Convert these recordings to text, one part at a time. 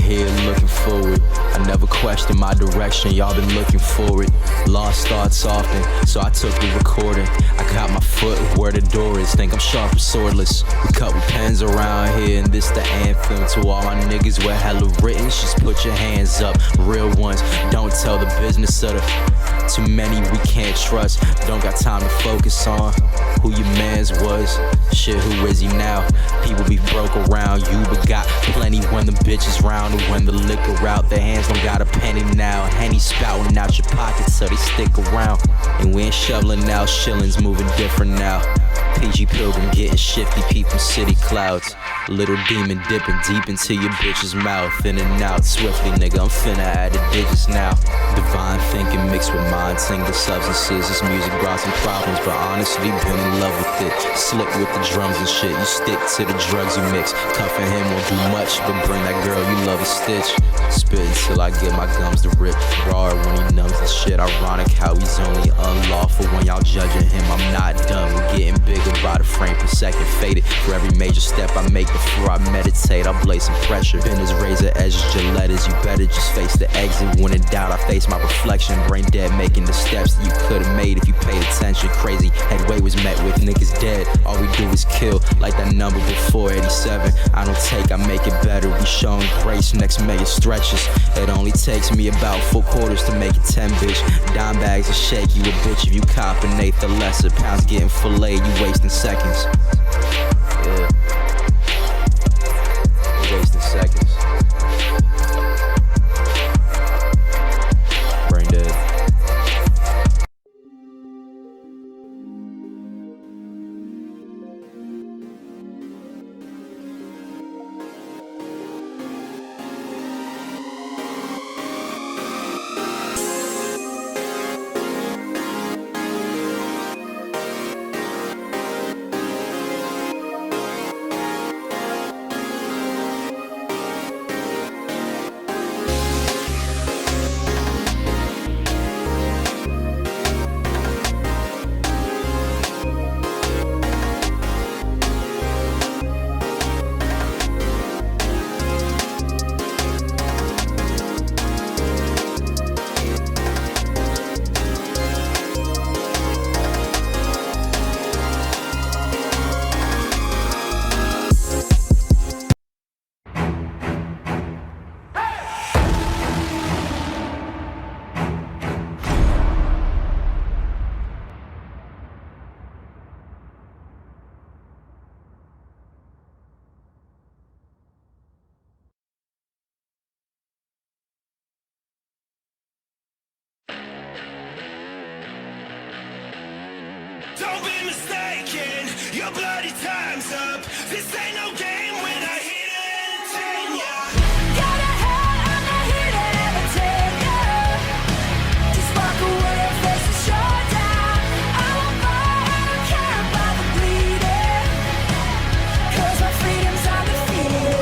here looking forward. I never questioned my direction, y'all been looking for it. Lost thoughts often, so I took the recording. I got my foot where the door is, think I'm sharp and swordless. We cut with pens around here, and this the anthem to all my niggas with hella written. Just put your hands up, real ones. Don't tell the business of the too many we can't trust. Don't got time to focus on who your mans was. Shit, who is he now? People be broke around you, but got plenty when the bitches round. And when the liquor out, their hands don't got a penny now. Henny spouting out your pockets so they stick around. And we ain't shoveling out shillings, moving different now. PG Pilgrim getting shifty, peeping city clouds. Little demon dipping deep into your bitch's mouth. In and out swiftly, nigga, I'm finna add the digits now. Divine thinking mixed with mind-tingling substances. This music brought some problems, but honestly been in love with it. Slick with the drums and shit, you stick to the drugs you mix. Cuffing him won't do much, but bring that girl you love a stitch. Spit until I get my gums to rip raw when he numbs the shit. Ironic how he's only unlawful when y'all judging him. I'm not done, we're getting bigger by the frame per second. Faded for every major step I make before I meditate. I blaze some pressure. Been as razor edges, Gilettas. You better just face the exit. When in doubt, I face my reflection. Brain dead, making the steps that you could've made if you paid attention. Crazy headway was met with niggas dead. All we do is kill, like that number before 87. I don't take, I make it better. We showing grace, next mega stretches. It only takes me about 4 quarters to make it 10, bitch. Dime bags of shake, you a bitch if you cop an eighth or lesser. Pounds getting filleted, you wasting seconds. Yeah. You're wasting seconds. Brain dead. Don't be mistaken, your bloody time's up. This ain't no game when I hit it and entertain ya. Got a head, I'm not here to entertain ya. Just walk away and face the showdown. I won't fight, I don't care about the bleeding. 'Cause my freedom's undefeated.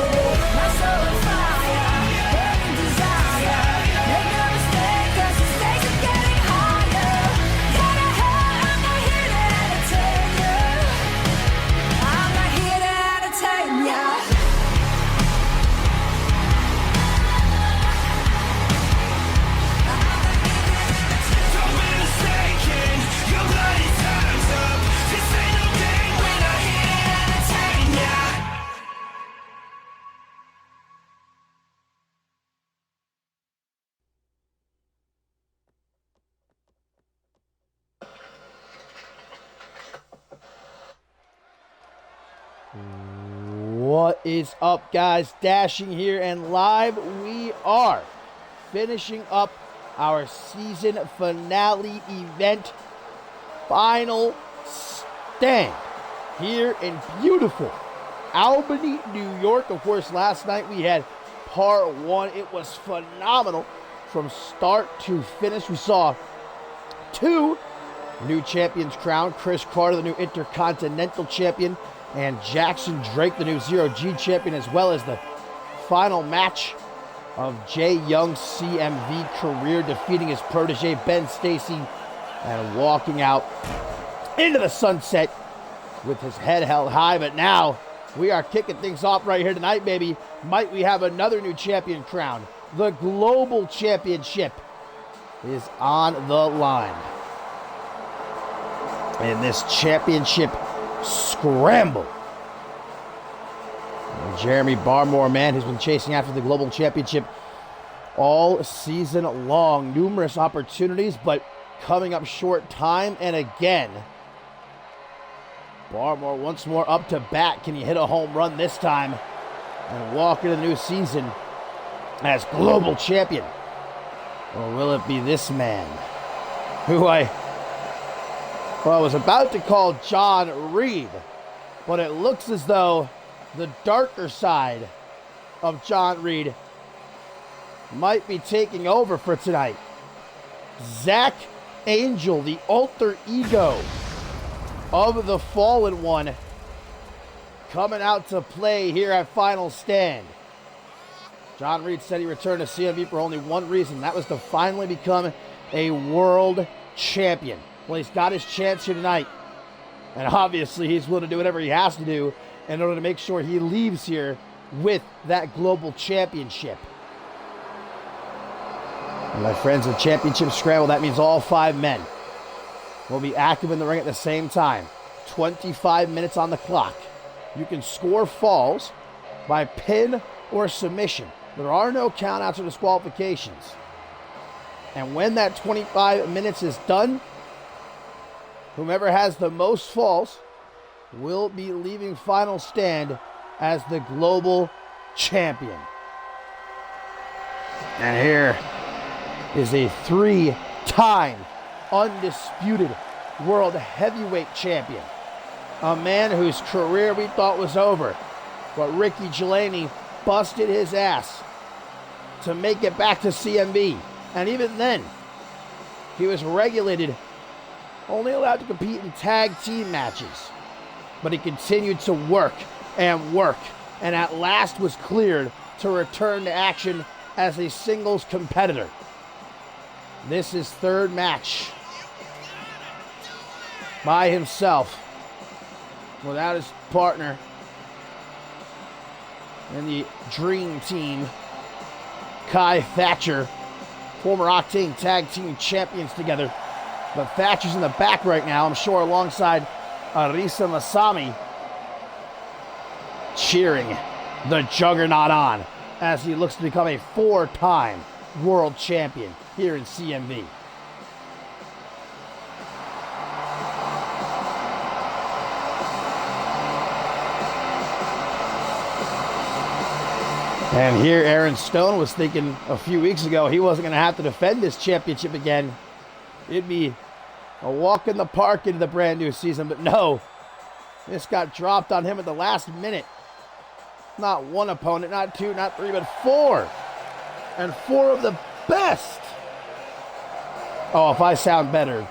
My soul on fire, burning desire. Make no mistake, 'cause the stakes are getting higher. Got a head, I'm not here to entertain ya. I'm not here to entertain ya. Don't be mistaken, your bloody time's up. This ain't no game when I hit it and entertain ya. What is up, guys? Dashing here and live. We are finishing up our season finale event. Final stand here in beautiful Albany, New York. Of course, last night we had part 1. It was phenomenal from start to finish. We saw 2 new champions crowned. Chris Carter, the new Intercontinental Champion, and Jackson Drake, the new Zero G Champion, as well as the final match of Jay Young's CMV career, defeating his protege Ben Stacy and walking out into the sunset with his head held high. But now We are kicking things off right here tonight, baby. Might we have another new champion crown? The Global Championship is on the line. In this championship scramble. And Jeremy Barmore, man, who's been chasing after the Global Championship all season long. Numerous opportunities, but coming up short time and again. Barmore once more up to bat. Can he hit a home run this time and walk into the new season as global champion? Or will it be this man who I was about to call John Reed, but it looks as though the darker side of John Reed might be taking over for tonight. Zach Angel, the alter ego of the Fallen One, coming out to play here at Final Stand. John Reed said he returned to CMV for only one reason. That was to finally become a world champion. Well, he's got his chance here tonight. And obviously, he's willing to do whatever he has to do in order to make sure he leaves here with that global championship. And my friends, the championship scramble, that means all 5 men will be active in the ring at the same time. 25 minutes on the clock. You can score falls by pin or submission. There are no countouts or disqualifications. And when that 25 minutes is done, whomever has the most falls will be leaving Final Stand as the global champion. And here is a 3-time undisputed world heavyweight champion. A man whose career we thought was over. But Ricky Gelani busted his ass to make it back to CMV. And even then, he was regulated, only allowed to compete in tag team matches. But he continued to work, and at last was cleared to return to action as a singles competitor. This is third match by himself, without his partner in the Dream Team, Kai Thatcher, former Octane Tag Team Champions together. But Thatcher's in the back right now, I'm sure, alongside Arisa Masami, cheering the Juggernaut on as he looks to become a 4-time world champion here in CMV. And here Aaron Stone was thinking a few weeks ago he wasn't going to have to defend this championship again. It'd be a walk in the park into the brand new season, but no. This got dropped on him at the last minute. Not one opponent, not 2, not 3, but 4. And 4 of the best. Oh, if I sound better,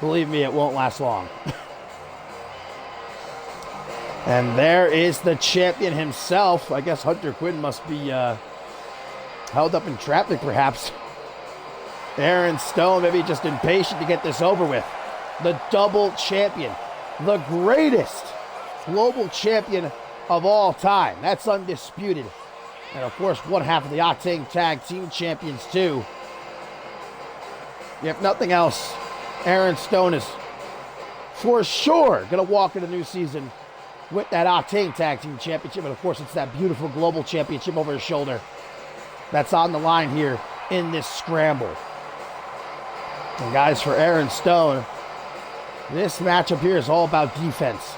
believe me, it won't last long. And there is the champion himself. I guess Hunter Quinn must be held up in traffic, perhaps. Aaron Stone maybe just impatient to get this over with. The double champion. The greatest global champion of all time. That's undisputed. And of course, one half of the Octane Tag Team Champions too. If nothing else, Aaron Stone is for sure going to walk into the new season with that Octane Tag Team Championship. And of course, it's that beautiful global championship over his shoulder that's on the line here in this scramble. And guys, for Aaron Stone, this matchup here is all about defense.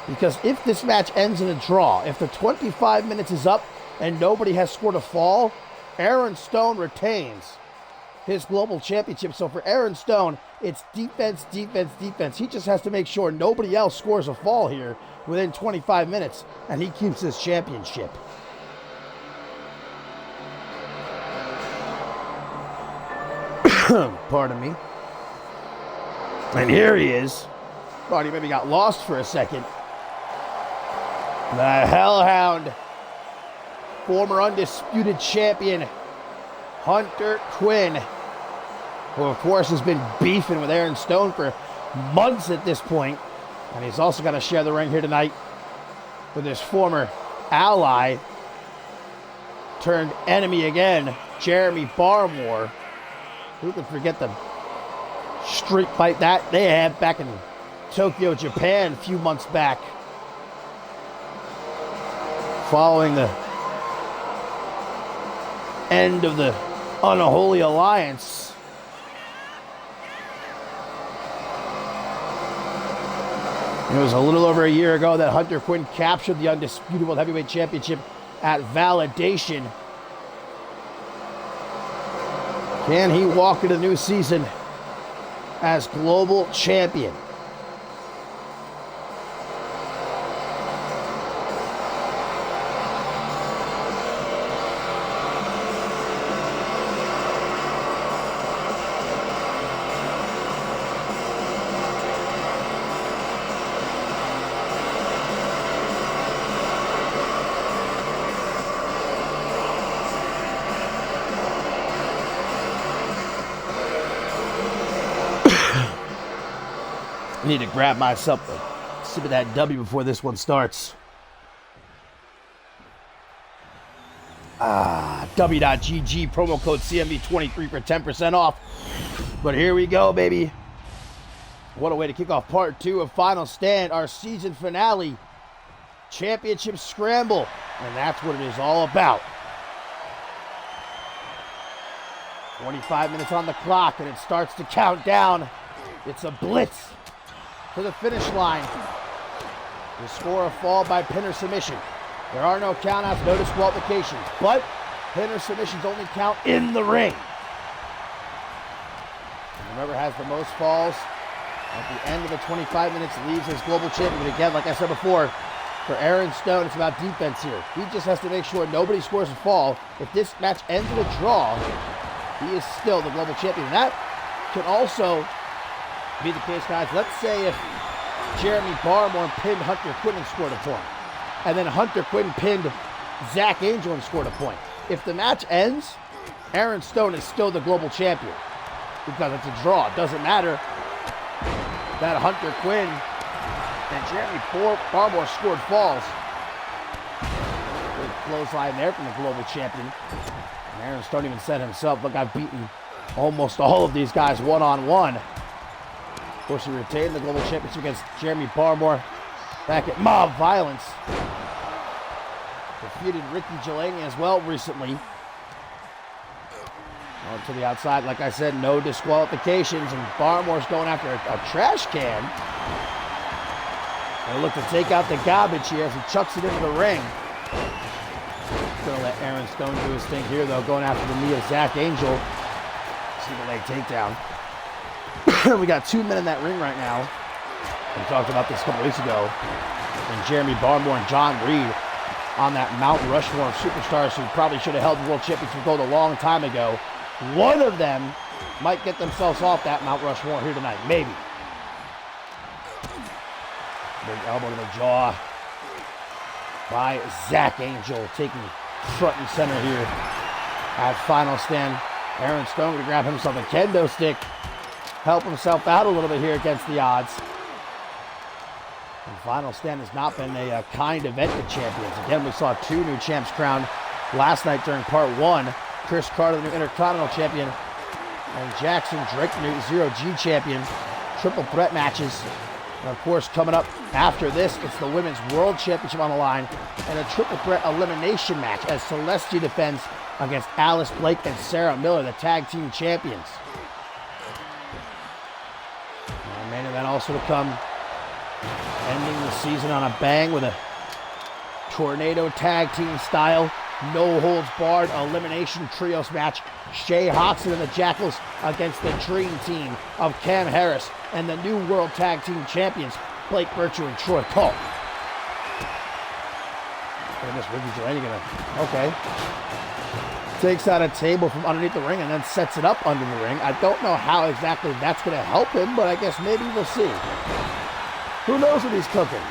Because if this match ends in a draw, if the 25 minutes is up and nobody has scored a fall, Aaron Stone retains his global championship. So for Aaron Stone, it's defense, defense, defense. He just has to make sure nobody else scores a fall here within 25 minutes, and he keeps his championship. Pardon me. And here he is. Thought he maybe got lost for a second. The Hellhound, former undisputed champion, Hunter Quinn, who of course has been beefing with Aaron Stone for months at this point. And he's also got to share the ring here tonight with his former ally turned enemy again, Jeremy Barmore. Who could forget the street fight that they had back in Tokyo, Japan a few months back, following the end of the Unholy Alliance. It was a little over a year ago that Hunter Quinn captured the undisputed World Heavyweight Championship at Validation. Can he walk into the new season as global champion? I need to grab myself a sip of that W before this one starts. W.GG, promo code CMV23 for 10% off. But here we go, baby. What a way to kick off part 2 of Final Stand, our season finale, Championship Scramble. And that's what it is all about. 25 minutes on the clock, and it starts to count down. It's a blitz to the finish line. The score, a fall by pin or submission. There are no countouts, no disqualifications, but pin or submissions only count in the ring. And whoever has the most falls at the end of the 25 minutes leaves as global champion. But again, like I said before, for Aaron Stone, it's about defense here. He just has to make sure nobody scores a fall. If this match ends in a draw, he is still the global champion. And that can also be the case, guys. Let's say if Jeremy Barmore pinned Hunter Quinn and scored a point, and then Hunter Quinn pinned Zach Angel and scored a point. If the match ends, Aaron Stone is still the global champion because it's a draw. It doesn't matter that Hunter Quinn and Jeremy Barmore scored falls. Good clothesline there from the global champion. And Aaron Stone even said himself, look, I've beaten almost all of these guys one-on-one. Of course, he retained the global championship against Jeremy Barmore back at Mob Violence. Defeated Ricky Delaney as well recently. On to the outside, like I said, no disqualifications, and Barmore's going after a trash can. They look to take out the garbage here as he chucks it into the ring. Gonna let Aaron Stone do his thing here, though, going after the knee of Zach Angel. See the leg takedown. We got 2 men in that ring right now. We talked about this a couple weeks ago. And Jeremy Barmore and John Reed on that Mount Rushmore of superstars who probably should have held the World Championship gold a long time ago. One of them might get themselves off that Mount Rushmore here tonight. Maybe. Big elbow to the jaw by Zach Angel, taking front and center here at Final Stand. Aaron Stone to grab himself a kendo stick, help himself out a little bit here against the odds. And Final Stand has not been a kind event to champions. Again, we saw 2 new champs crowned last night during part 1. Chris Carter, the new Intercontinental Champion, and Jackson Drake, the new Zero-G Champion. Triple threat matches. And of course, coming up after this, it's the Women's World Championship on the line and a triple threat elimination match as Celestia defends against Alice Blake and Sarah Miller, the tag team champions. And the main event also to come, ending the season on a bang with a tornado tag team style, no holds barred elimination trios match. Shay Hoxton and the Jackals against the dream team of Cam Harris and the new World Tag Team Champions, Blake Virtue and Troy Cole. Ricky Delaney okay. Takes out a table from underneath the ring and then sets it up under the ring. I don't know how exactly that's going to help him, but I guess maybe we'll see. Who knows what he's cooking?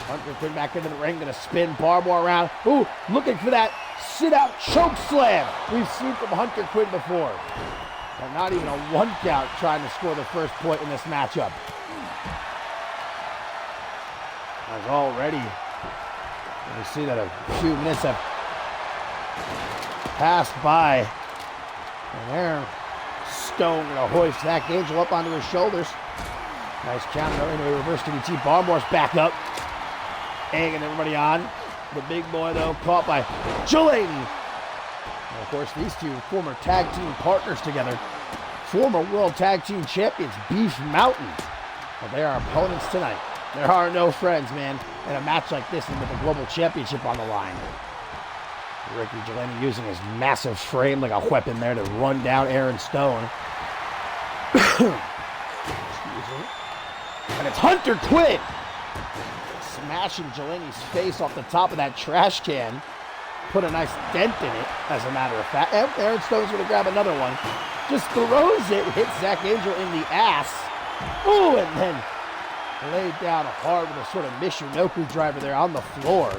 Hunter Quinn back into the ring, going to spin Barmore around. Ooh, looking for that sit-out choke slam we've seen from Hunter Quinn before. But not even a 1 count trying to score the first point in this matchup. As already, you see that a few minutes have passed by. And Aaron Stone going to hoist Zach Angel up onto his shoulders. Nice counter into a reverse DDT. Barmore's back up. Egging everybody on. The big boy, though, caught by Delaney. And of course, these two former tag team partners together. Former World Tag Team Champions, Beef Mountain. Well, they are opponents tonight. There are no friends, man, in a match like this and with a global championship on the line. Ricky Delaney using his massive frame like a weapon there to run down Aaron Stone. Excuse me. And it's Hunter Quinn smashing Delaney's face off the top of that trash can. Put a nice dent in it, as a matter of fact. And Aaron Stone's going to grab another one. Just throws it, hits Zach Angel in the ass. Ooh, and then laid down hard with a sort of Michinoku driver there on the floor.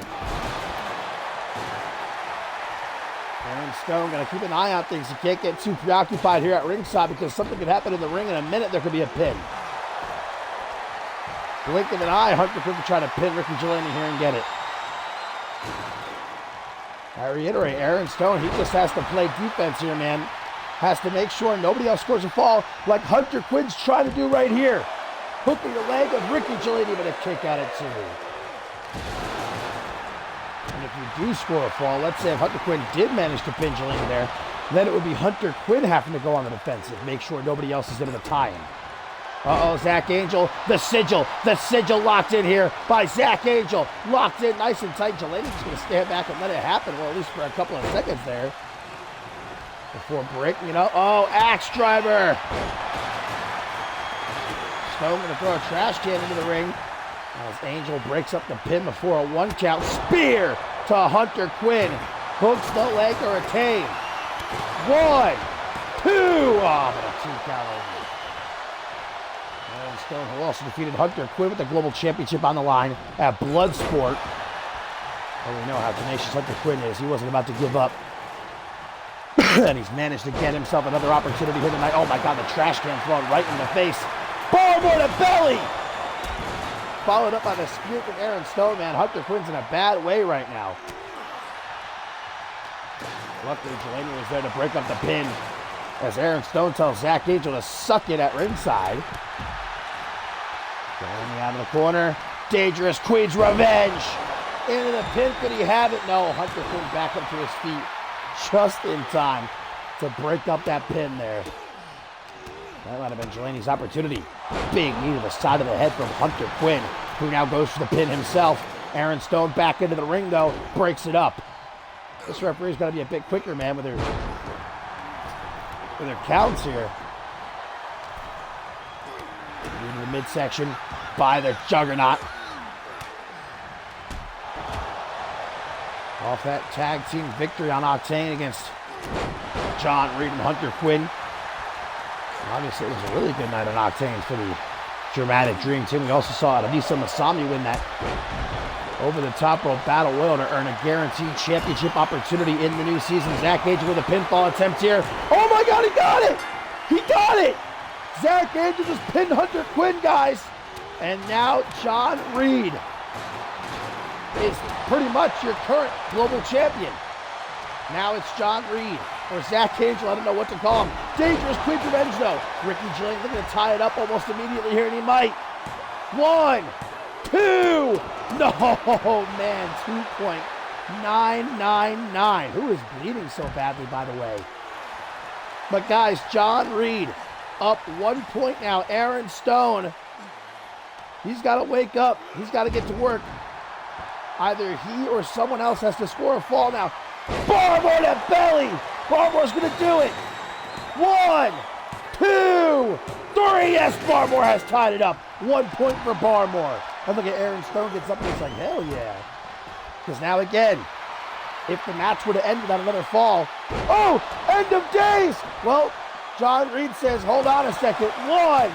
Aaron Stone going to keep an eye on things. He can't get too preoccupied here at ringside because something could happen in the ring in a minute. There could be a pin. Blink of an eye, Hunter Quinn try to pin Ricky Delaney here and get it. I reiterate, Aaron Stone, he just has to play defense here, man. Has to make sure nobody else scores a fall like Hunter Quinn's trying to do right here. Hooking the leg of Ricky Delaney, but a kick out at 2. And if you do score a fall, let's say if Hunter Quinn did manage to pin Delaney there, then it would be Hunter Quinn having to go on the defensive, make sure nobody else is able to tie him. Uh-oh, Zach Angel, the sigil locked in here by Zach Angel. Locked in nice and tight. Delaney just going to stand back and let it happen, well, at least for a couple of seconds there. Before breaking it up. Oh, axe driver. Stone going to throw a trash can into the ring. As Angel breaks up the pin before a 1 count. Spear to Hunter Quinn. Hooks the leg or a tame. 1, 2. Oh, but a 2 count over. Aaron Stone, who also defeated Hunter Quinn with the Global Championship on the line at Bloodsport. And we know how tenacious Hunter Quinn is. He wasn't about to give up. And he's managed to get himself another opportunity here tonight. Oh my God, the trash can thrown right in the face. Barmore to belly! Followed up by the spear from Aaron Stone, man. Hunter Quinn's in a bad way right now. Luckily, Delaney was there to break up the pin. As Aaron Stone tells Zach Angel to suck it at ringside. Delaney out of the corner. Dangerous Queen's revenge. Into the pin. Could he have it? No. Hunter Quinn back up to his feet. Just in time to break up that pin there. That might have been Delaney's opportunity. Big knee to the side of the head from Hunter Quinn, who now goes for the pin himself. Aaron Stone back into the ring, though. Breaks it up. This referee's got to be a bit quicker, man, with her counts here. Into the midsection by the Juggernaut. Off that tag team victory on Octane against John Reed and Hunter Quinn. Obviously, it was a really good night on Octane for the Dramatic Dream Team. We also saw Anissa Masami win that over-the-top rope battle royal to earn a guaranteed championship opportunity in the new season. Zach Angel with a pinfall attempt here. Oh my God, he got it! He got it! Zach Angel just pinned Hunter Quinn, guys. And now John Reed is pretty much your current global champion. Now it's John Reed or Zach Angel. I don't know what to call him. Dangerous Queen's revenge, though. Ricky Delaney looking to tie it up almost immediately here, and he might. 1, 2. No, man. 2.999. Who is bleeding so badly, by the way? But, guys, John Reed up 1 point now. Aaron Stone, he's got to wake up. He's got to get to work. Either he or someone else has to score a fall now. Barmore to belly. Barmore's going to do it. 1, 2, 3. Yes, Barmore has tied it up. 1 point for Barmore. And look at Aaron Stone gets up and it's like, hell yeah. Because now again, if the match were to end without another fall. Oh, end of days. Well, John Reed says, hold on a second. 1,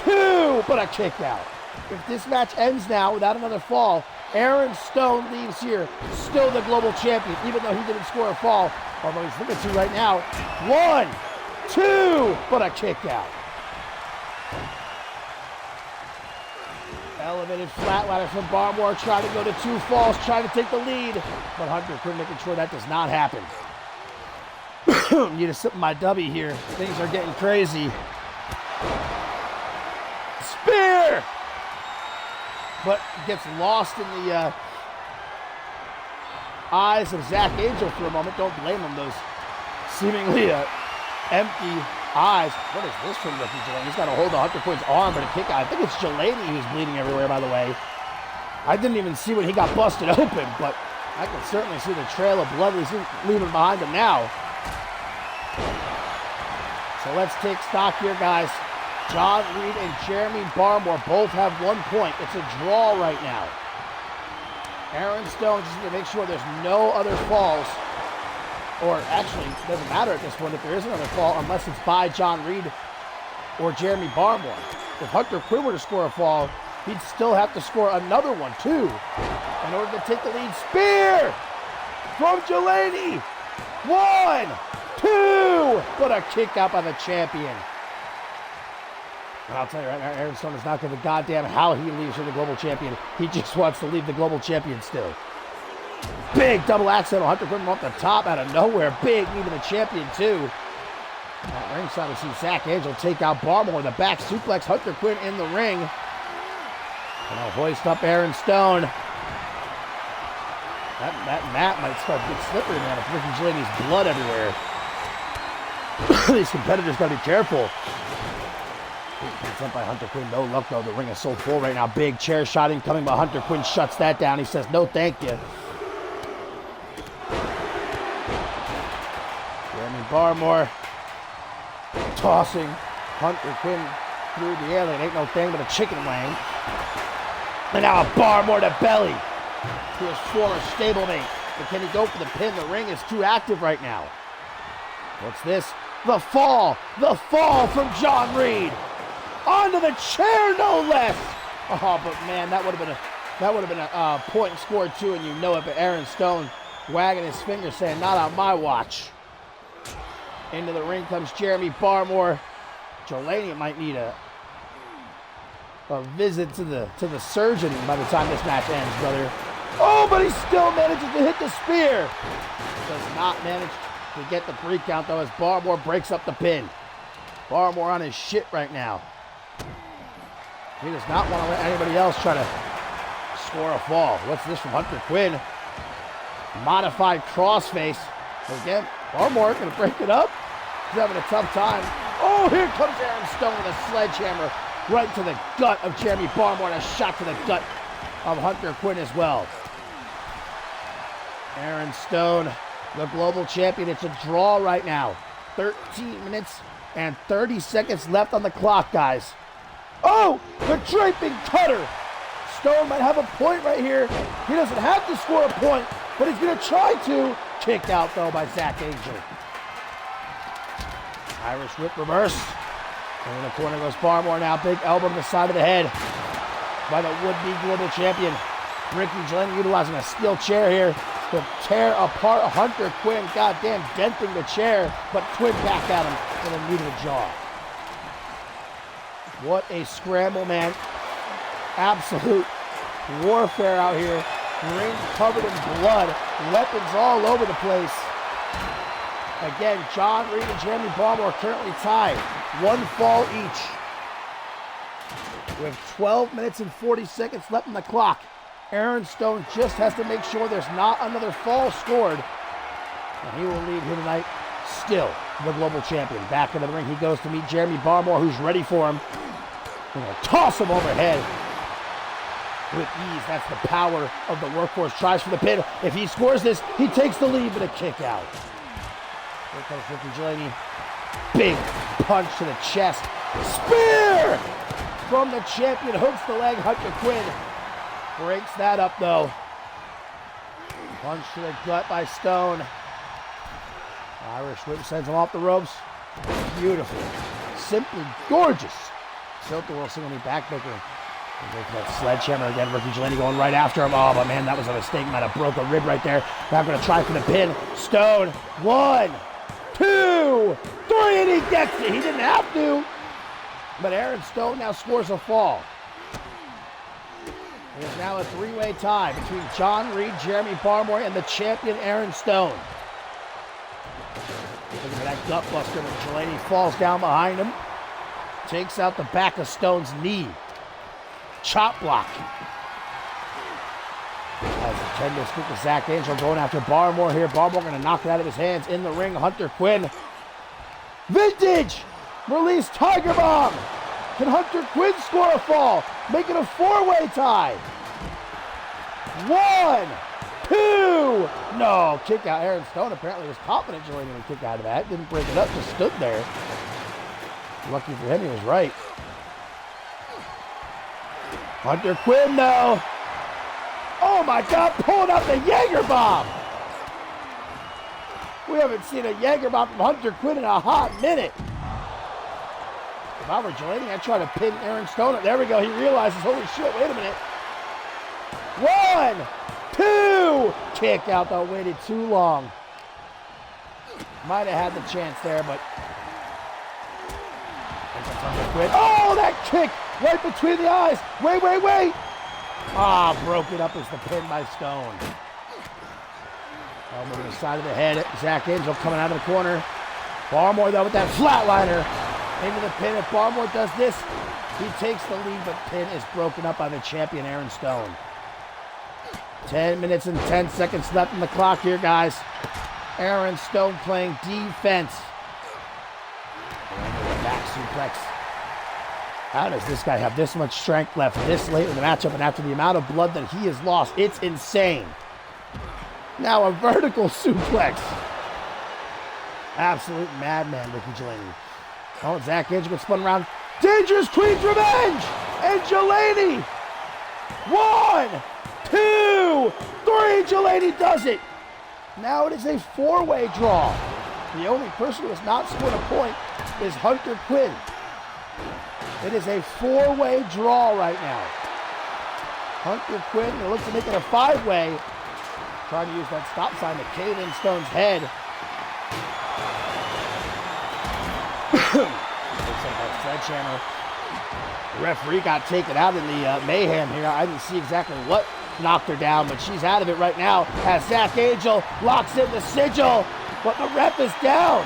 2, but a kick out. If this match ends now without another fall, Aaron Stone leaves here still the global champion, even though he didn't score a fall. Although he's looking to right now. 1, 2, but a kick out. Elevated flatlander from Barmore, trying to go to 2 falls, trying to take the lead. But Hunter Quinn making sure that does not happen. Need to sip my W here. Things are getting crazy. Spear! But gets lost in the eyes of Zach Angel for a moment. Don't blame him, those seemingly empty eyes. What is this from Ricky Delaney? He's got a hold of Hunter Quinn's arm, but a kick out. I think it's Delaney who's bleeding everywhere, by the way. I didn't even see when he got busted open, but I can certainly see the trail of blood leaving behind him now. So let's take stock here, guys. John Reed and Jeremy Barmore both have 1 point. It's a draw right now. Aaron Stone just need to make sure there's no other falls. Or actually, it doesn't matter at this point if there is another fall unless it's by John Reed or Jeremy Barmore. If Hunter Quinn were to score a fall, he'd still have to score another one too in order to take the lead. Spear from Delaney. 1, 2. What a kick out by the champion. And I'll tell you right now, Aaron Stone is not going to goddamn how he leaves here the global champion. He just wants to leave the global champion still. Big double accidental. Hunter Quinn off the top out of nowhere. Big knee to the champion too. At ringside we see Zach Angel take out Barmore with a back suplex. Hunter Quinn in the ring. And I'll hoist up Aaron Stone. That mat might start to get slippery, man. If Ricky Delaney's blood everywhere. These competitors got to be careful. It's up by Hunter Quinn. No luck, though. The ring is so full right now. Big chair shot incoming, but Hunter Quinn shuts that down. He says, no, thank you. Jeremy Barmore tossing Hunter Quinn through the air. It ain't no thing but a chicken wing. And now a Barmore to belly to his former stablemate. But can he go for the pin? The ring is too active right now. What's this? The fall from John Reed. Onto the chair, no less. Oh, but man, that would have been a point scored too, and you know it. But Aaron Stone wagging his finger, saying, "Not on my watch." Into the ring comes Jeremy Barmore. Delaney might need a visit to the surgeon by the time this match ends, brother. Oh, but he still manages to hit the spear. Does not manage to get the 3 count though, as Barmore breaks up the pin. Barmore on his shit right now. He does not want to let anybody else try to score a fall. What's this from Hunter Quinn? Modified crossface. Again, Barmore going to break it up. He's having a tough time. Oh, here comes Aaron Stone with a sledgehammer right to the gut of Jeremy Barmore, and a shot to the gut of Hunter Quinn as well. Aaron Stone, the global champion. It's a draw right now. 13 minutes and 30 seconds left on the clock, guys. Oh, the draping cutter. Stone might have a point right here. He doesn't have to score a point, but he's going to try to. Kicked out, though, by Zach Angel. Irish whip reverse. And in the corner goes Barmore now. Big elbow to the side of the head by the would-be global champion. Ricky Delaney utilizing a steel chair here to tear apart Hunter Quinn. Goddamn, denting the chair, but Quinn back at him with a knee to the jaw. What a scramble, man. Absolute warfare out here. Ring covered in blood. Weapons all over the place. Again, John Reed and Jeremy Barmore currently tied. 1 fall each. With 12 minutes and 40 seconds left on the clock. Aaron Stone just has to make sure there's not another fall scored. And he will leave here tonight still the global champion. Back into the ring he goes to meet Jeremy Barmore, who's ready for him. He's going to toss him overhead with ease. That's the power of the workhorse. Tries for the pin. If he scores this, he takes the lead with a kick out. Here comes Ricky Delaney. Big punch to the chest. Spear from the champion. Hooks the leg. Hunter Quinn breaks that up, though. Punch to the gut by Stone. Irish whip sends him off the ropes. Beautiful. Simply gorgeous. Tilt-a-whirl single knee backbreaker. That sledgehammer again. Ricky Delaney going right after him. Oh, but man, that was a mistake. Might have broke a rib right there. Now going to try for the pin. Stone. 1, 2, 3, and he gets it. He didn't have to. But Aaron Stone now scores a fall. It is now a three-way tie between John Reed, Jeremy Barmore, and the champion Aaron Stone. Look at that gut buster when Delaney falls down behind him. Takes out the back of Stone's knee. Chop block. As a 10 scoop to Zach Angel going after Barmore here. Barmore going to knock it out of his hands. In the ring, Hunter Quinn. Vintage! Release Tiger Bomb! Can Hunter Quinn score a fall? Make it a four-way tie. 1, 2. No, kick out. Aaron Stone apparently was confident Delaney would kick out of that. Didn't break it up, just stood there. Lucky for him, he was right. Hunter Quinn, though. Oh my God, pulling out the Jaeger Bomb. We haven't seen a Jaeger Bomb from Hunter Quinn in a hot minute. If I were Delaney, I'd try to pin Aaron Stone. There we go. He realizes, holy shit, wait a minute. 1, 2. Kick out, though. Waited too long. Might have had the chance there, but. Oh, that kick right between the eyes. Wait. Ah, broke it up as the pin by Stone. Elbow to the side of the head. Zach Angel coming out of the corner. Barmore, though, with that flatliner into the pin. If Barmore does this, he takes the lead, but pin is broken up by the champion, Aaron Stone. 10 minutes and 10 seconds left in the clock here, guys. Aaron Stone playing defense. Back suplex. How does this guy have this much strength left this late in the matchup and after the amount of blood that he has lost? It's insane. Now a vertical suplex. Absolute madman, Ricky Delaney. Oh, Zach Angel gets spun around. Dangerous Queen's Revenge! And Delaney! 1, 2, 3. Delaney does it. Now it is a four-way draw. The only person who has not scored a point is Hunter Quinn. It is a four-way draw right now. Hunter Quinn looks to make it a five-way. Trying to use that stop sign to cave in Stone's head. Looks like that sledgehammer. The referee got taken out in the mayhem here. I didn't see exactly what knocked her down, but she's out of it right now as Zach Angel locks in the sigil. But the ref is down.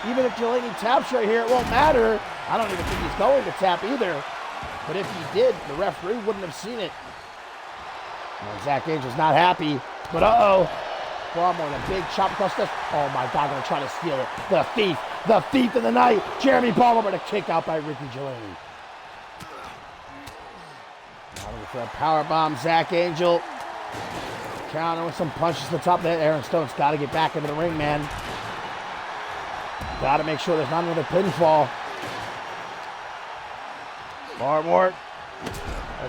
Even if Delaney taps right here, it won't matter. I don't even think he's going to tap either. But if he did, the referee wouldn't have seen it. And Zach Angel's not happy. But Barmore, the big chop across the. Oh my God, gonna try to steal it. The thief in the night. Jeremy Barmore, but a kick out by Ricky Delaney. Now looking for a power bomb. Zach Angel. Counter with some punches to the top of that. Aaron Stone's got to get back into the ring, man. Got to make sure there's not another pinfall. Barmore.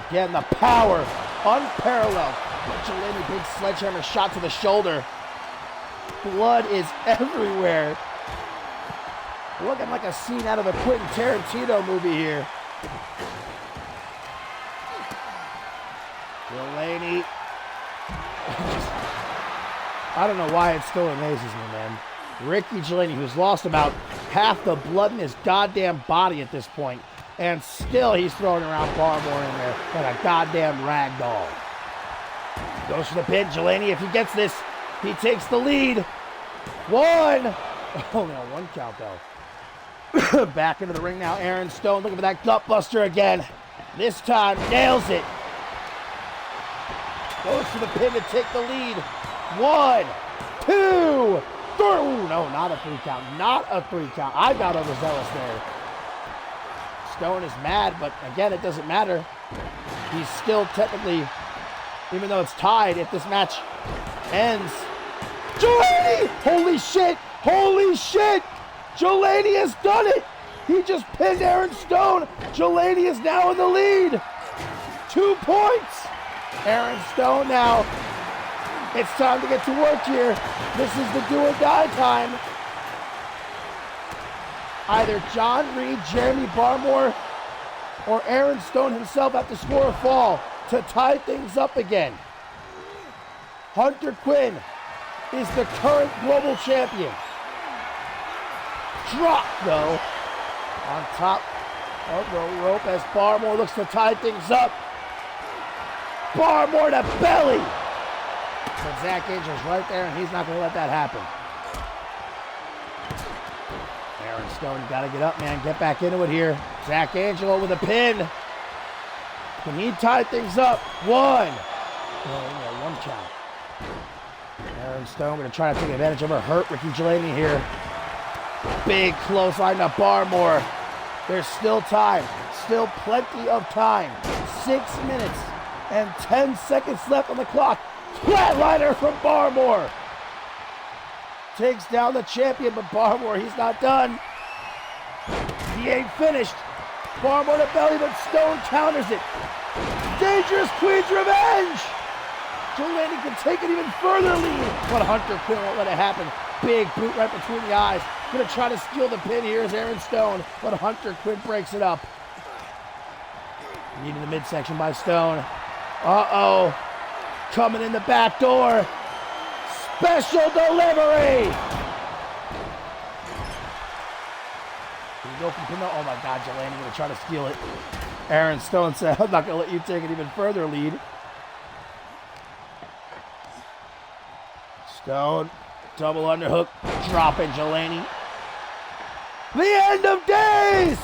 Again, the power. Unparalleled. Delaney, big sledgehammer shot to the shoulder. Blood is everywhere. Looking like a scene out of a Quentin Tarantino movie here. Delaney. I don't know why it still amazes me, man. Ricky Delaney, who's lost about half the blood in his goddamn body at this point, and still he's throwing around Barmore in there like a goddamn rag doll. Goes for the pin. Delaney, if he gets this, he takes the lead. 1. Only on 1 count, though. Back into the ring now. Aaron Stone looking for that gut buster again. This time, nails it. Goes for the pin to take the lead. 1, 2, 3. Ooh, no, not a 3 count. Not a 3 count. I got overzealous there. Stone is mad, but again, it doesn't matter. He's still technically, even though it's tied, if this match ends. Delaney! Holy shit! Holy shit! Delaney has done it! He just pinned Aaron Stone. Delaney is now in the lead. 2 points. Aaron Stone now. It's time to get to work here. This is the do or die time. Either John Reed, Jeremy Barmore, or Aaron Stone himself have to score a fall to tie things up again. Hunter Quinn is the current global champion. Drop, though, on top of the rope as Barmore looks to tie things up. Barmore to belly. But Zach Angel's right there, and he's not going to let that happen. Aaron Stone, you got to get up, man. Get back into it here. Zach Angelo with a pin. Can he tie things up? One. Oh, one count. Aaron Stone going to try to take advantage of her hurt Ricky Delaney here. Big clothesline to Barmore. There's still time. Still plenty of time. 6 minutes and 10 seconds left on the clock. Flatliner from Barmore. Takes down the champion, but Barmore, he's not done. He ain't finished. Barmore to belly, but Stone counters it. Dangerous Queen's Revenge. Delaney can take an even further lead, but Hunter Quinn won't let it happen. Big boot right between the eyes. Gonna try to steal the pin here is Aaron Stone, but Hunter Quinn breaks it up. Knee to the midsection by Stone. Uh-oh. Coming in the back door. Special delivery. Can you go from pin? Oh my God, Delaney gonna try to steal it. Aaron Stone said, I'm not gonna let you take an even further lead. Stone, double underhook, dropping Delaney. The end of days!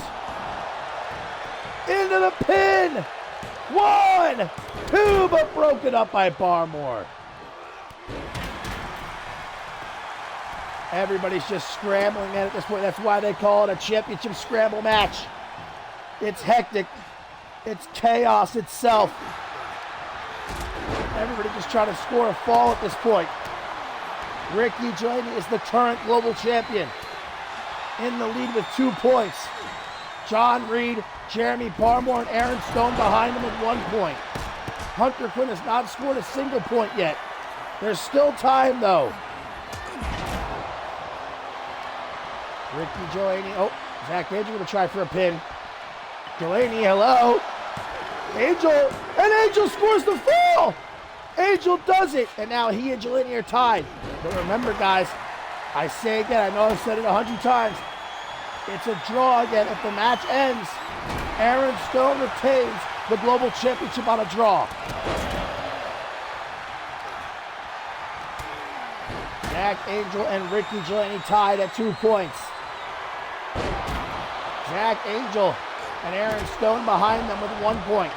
Into the pin! 1, 2, but broken up by Barmore. Everybody's just scrambling at this point. That's why they call it a championship scramble match. It's hectic. It's chaos itself. Everybody just trying to score a fall at this point. Ricky Delaney is the current global champion. In the lead with 2 points. John Reed, Jeremy Barmore, and Aaron Stone behind him with 1 point. Hunter Quinn has not scored a single point yet. There's still time though. Ricky Delaney, oh, Zach Angel gonna try for a pin. Delaney, hello. Angel, and Angel scores the fall. Angel does it, and now he and Delaney are tied. But remember, guys, I say again, I know I've said it 100 times, it's a draw again. If the match ends, Aaron Stone retains the Global Championship on a draw. Zach Angel and Ricky Delaney tied at 2 points. Zach Angel and Aaron Stone behind them with 1 point.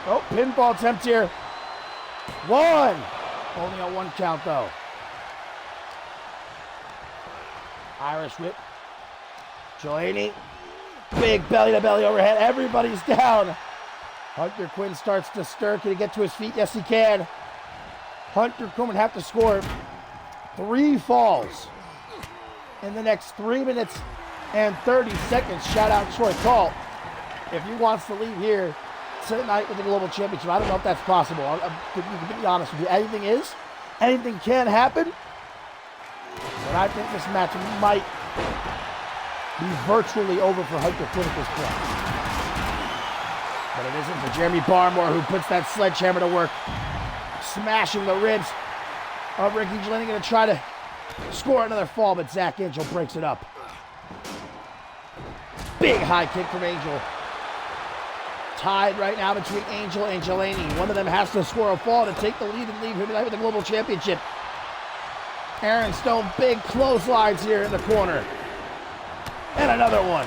Oh, pinfall attempt here. 1. Only a 1 count though. Irish whip. Delaney. Big belly to belly overhead. Everybody's down. Hunter Quinn starts to stir. Can he get to his feet? Yes, he can. Hunter Quinn would have to score 3 falls in the next 3 minutes and 30 seconds. Shout out Troy Call. If he wants to leave here tonight with the Global Championship, I don't know if that's possible. To be honest with you, anything can happen. But I think this match might be virtually over for Hunter Quinn at this point. But it isn't for Jeremy Barmore, who puts that sledgehammer to work, smashing the ribs of Ricky Delaney. Going to try to score another fall, but Zach Angel breaks it up. Big high kick from Angel. Tied right now between Angel and Delaney. One of them has to score a fall to take the lead and leave him tonight with the Global Championship. Aaron Stone, big clotheslines here in the corner. And another one.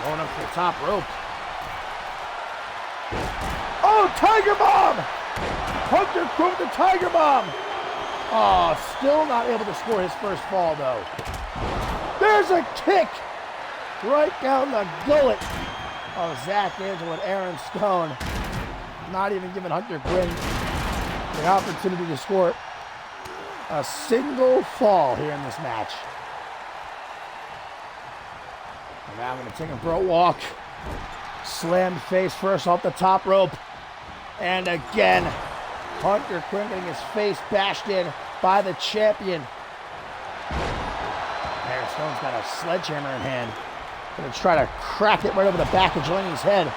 Going up to the top rope. Oh, Tiger Bomb! Hunter Quinn the Tiger Bomb. Oh, still not able to score his first fall though. There's a kick right down the gullet of Zach Angel and Aaron Stone. Not even giving Hunter Quinn the opportunity to score a single fall here in this match. And now I'm going to take him for a walk. Slammed face first off the top rope. And again, Hunter Quinn getting his face bashed in by the champion. Aaron Stone's got a sledgehammer in hand. Going to try to crack it right over the back of Delaney's head.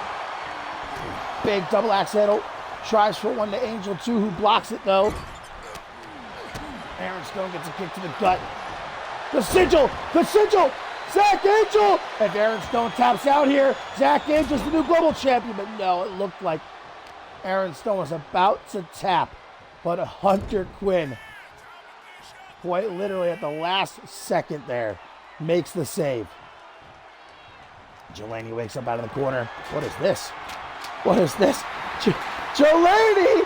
Big double axe handle. Tries for one to Angel 2, who blocks it though. Aaron Stone gets a kick to the gut. The sigil! The sigil! Zach Angel! If Aaron Stone taps out here, Zach Angel's the new global champion. But no, it looked like Aaron Stone was about to tap. But Hunter Quinn, quite literally at the last second there, makes the save. Jelani wakes up out of the corner. What is this? What is this? Jelani!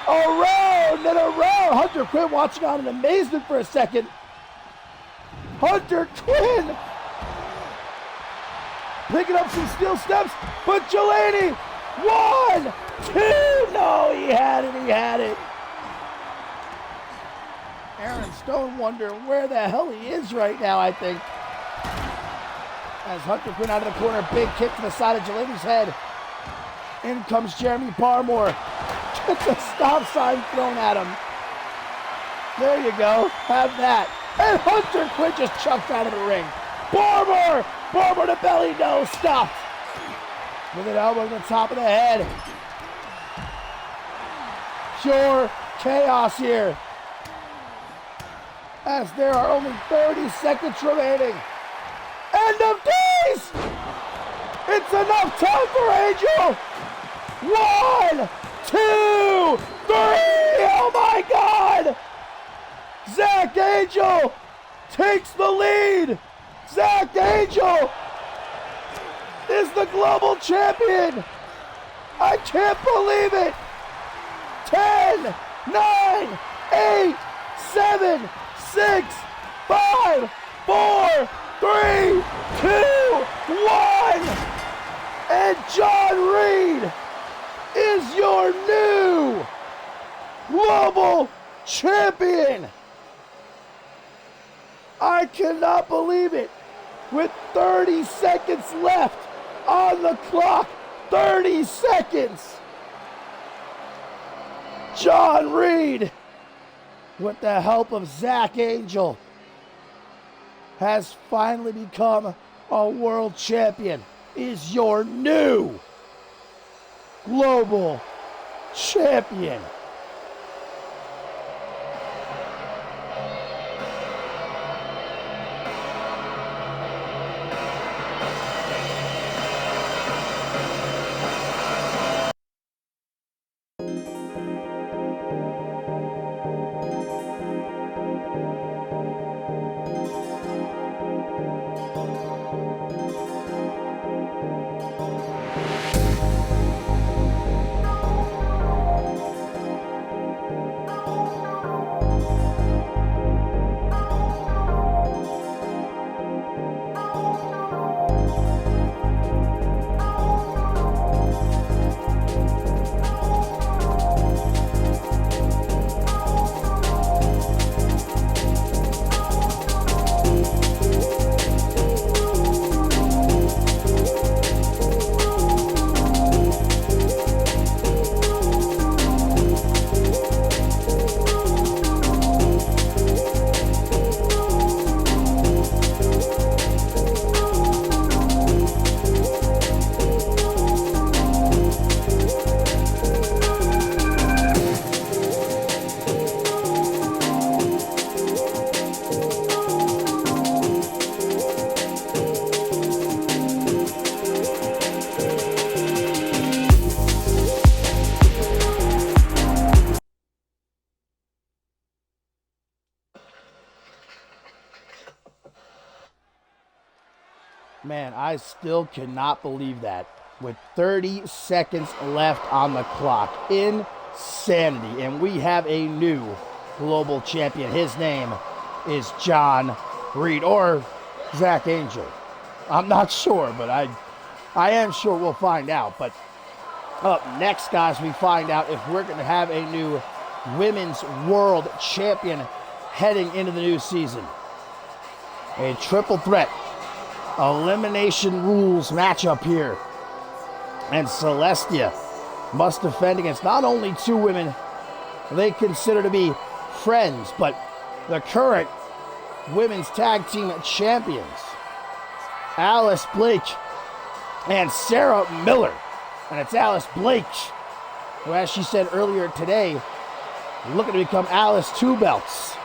Around and around. Hunter Quinn watching on in amazement for a second. Hunter Quinn picking up some steel steps, but Jelani, 1, 2, no, he had it, he had it. Aaron Stone wondering where the hell he is right now, I think. As Hunter Quinn out of the corner, big kick to the side of Jelani's head. In comes Jeremy Parmore. Gets a stop sign thrown at him. There you go, have that. And Hunter Quinn just chucked out of the ring. Barber to belly, no, stopped. With an elbow to the top of the head. Pure chaos here. As there are only 30 seconds remaining. End of days! It's enough time for Angel. 1, 2, 3, oh my God! Zach Angel takes the lead. Zach Angel is the global champion. I can't believe it. 10, 9, 8, 7, 6, 5, 4, 3, 2, 1. And John Reed is your new global champion. I cannot believe it. With 30 seconds left on the clock, 30 seconds. John Reed, with the help of Zach Angel, has finally become a world champion, is your new global champion. Man, I still cannot believe that. With 30 seconds left on the clock. Insanity. And we have a new global champion. His name is John Reed, or Zach Angel. I'm not sure, but I am sure we'll find out. But up next, guys, we find out if we're going to have a new women's world champion heading into the new season. A triple threat elimination rules matchup here. And Celestia must defend against not only two women they consider to be friends, but the current women's tag team champions, Alice Blake and Sarah Miller. And it's Alice Blake who, as she said earlier today, looking to become Alice Two Belts.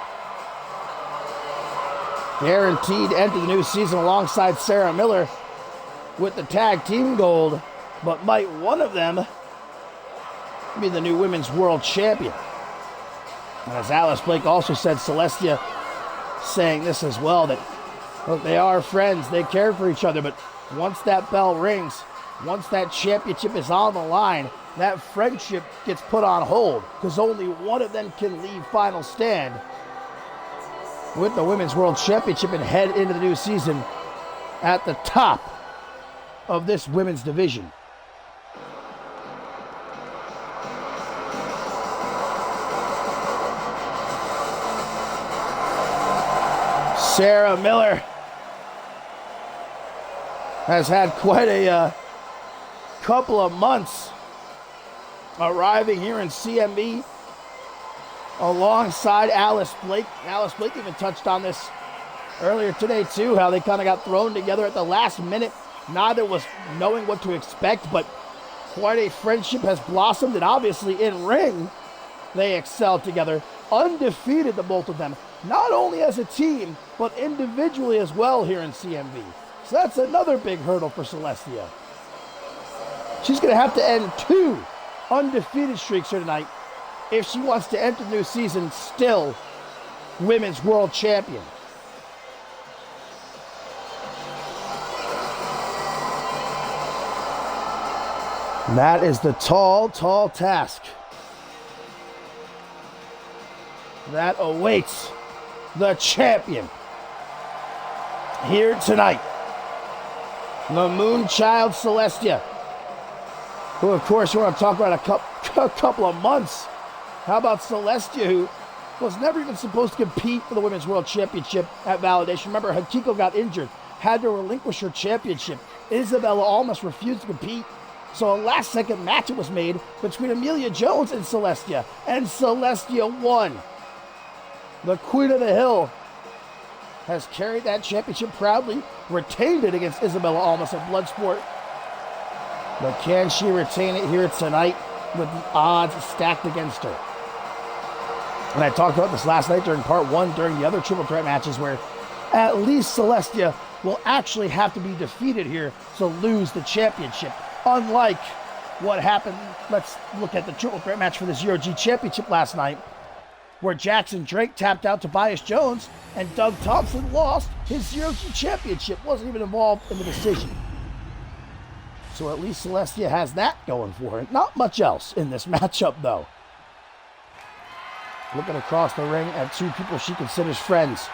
guaranteed to enter the new season alongside Sarah Miller with the tag team gold, but might one of them be the new women's world champion? And as Alice Blake also said, Celestia saying this as well, that look, they are friends, they care for each other, but once that bell rings, once that championship is on the line, that friendship gets put on hold because only one of them can leave final stand with the Women's World Championship and head into the new season at the top of this women's division. Sarah Miller has had quite a couple of months arriving here in CMV alongside Alice Blake. Alice Blake even touched on this earlier today too, how they kind of got thrown together at the last minute. Neither was knowing what to expect, but quite a friendship has blossomed, and obviously in ring, they excel together. Undefeated, the both of them, not only as a team, but individually as well here in CMV. So that's another big hurdle for Celestia. She's going to have to end 2 undefeated streaks here tonight if she wants to enter the new season still Women's World Champion. And that is the tall, tall task that awaits the champion here tonight. The Moonchild Celestia, who of course you want to talk about a couple of months. How about Celestia, who was never even supposed to compete for the Women's World Championship at Validation? Remember, Hakiko got injured, had to relinquish her championship. Isabella almost refused to compete. So a last-second match was made between Amelia Jones and Celestia won. The Queen of the Hill has carried that championship proudly, retained it against Isabella Almas at Bloodsport. But can she retain it here tonight with the odds stacked against her? And I talked about this last night during part 1, during the other triple threat matches, where at least Celestia will actually have to be defeated here to lose the championship. Unlike what happened, let's look at the triple threat match for this Zero G Championship last night, where Jackson Drake tapped out Tobias Jones and Doug Thompson lost his Zero G Championship. Wasn't even involved in the decision. So at least Celestia has that going for her. Not much else in this matchup, though. Looking across the ring at 2 people she considers friends.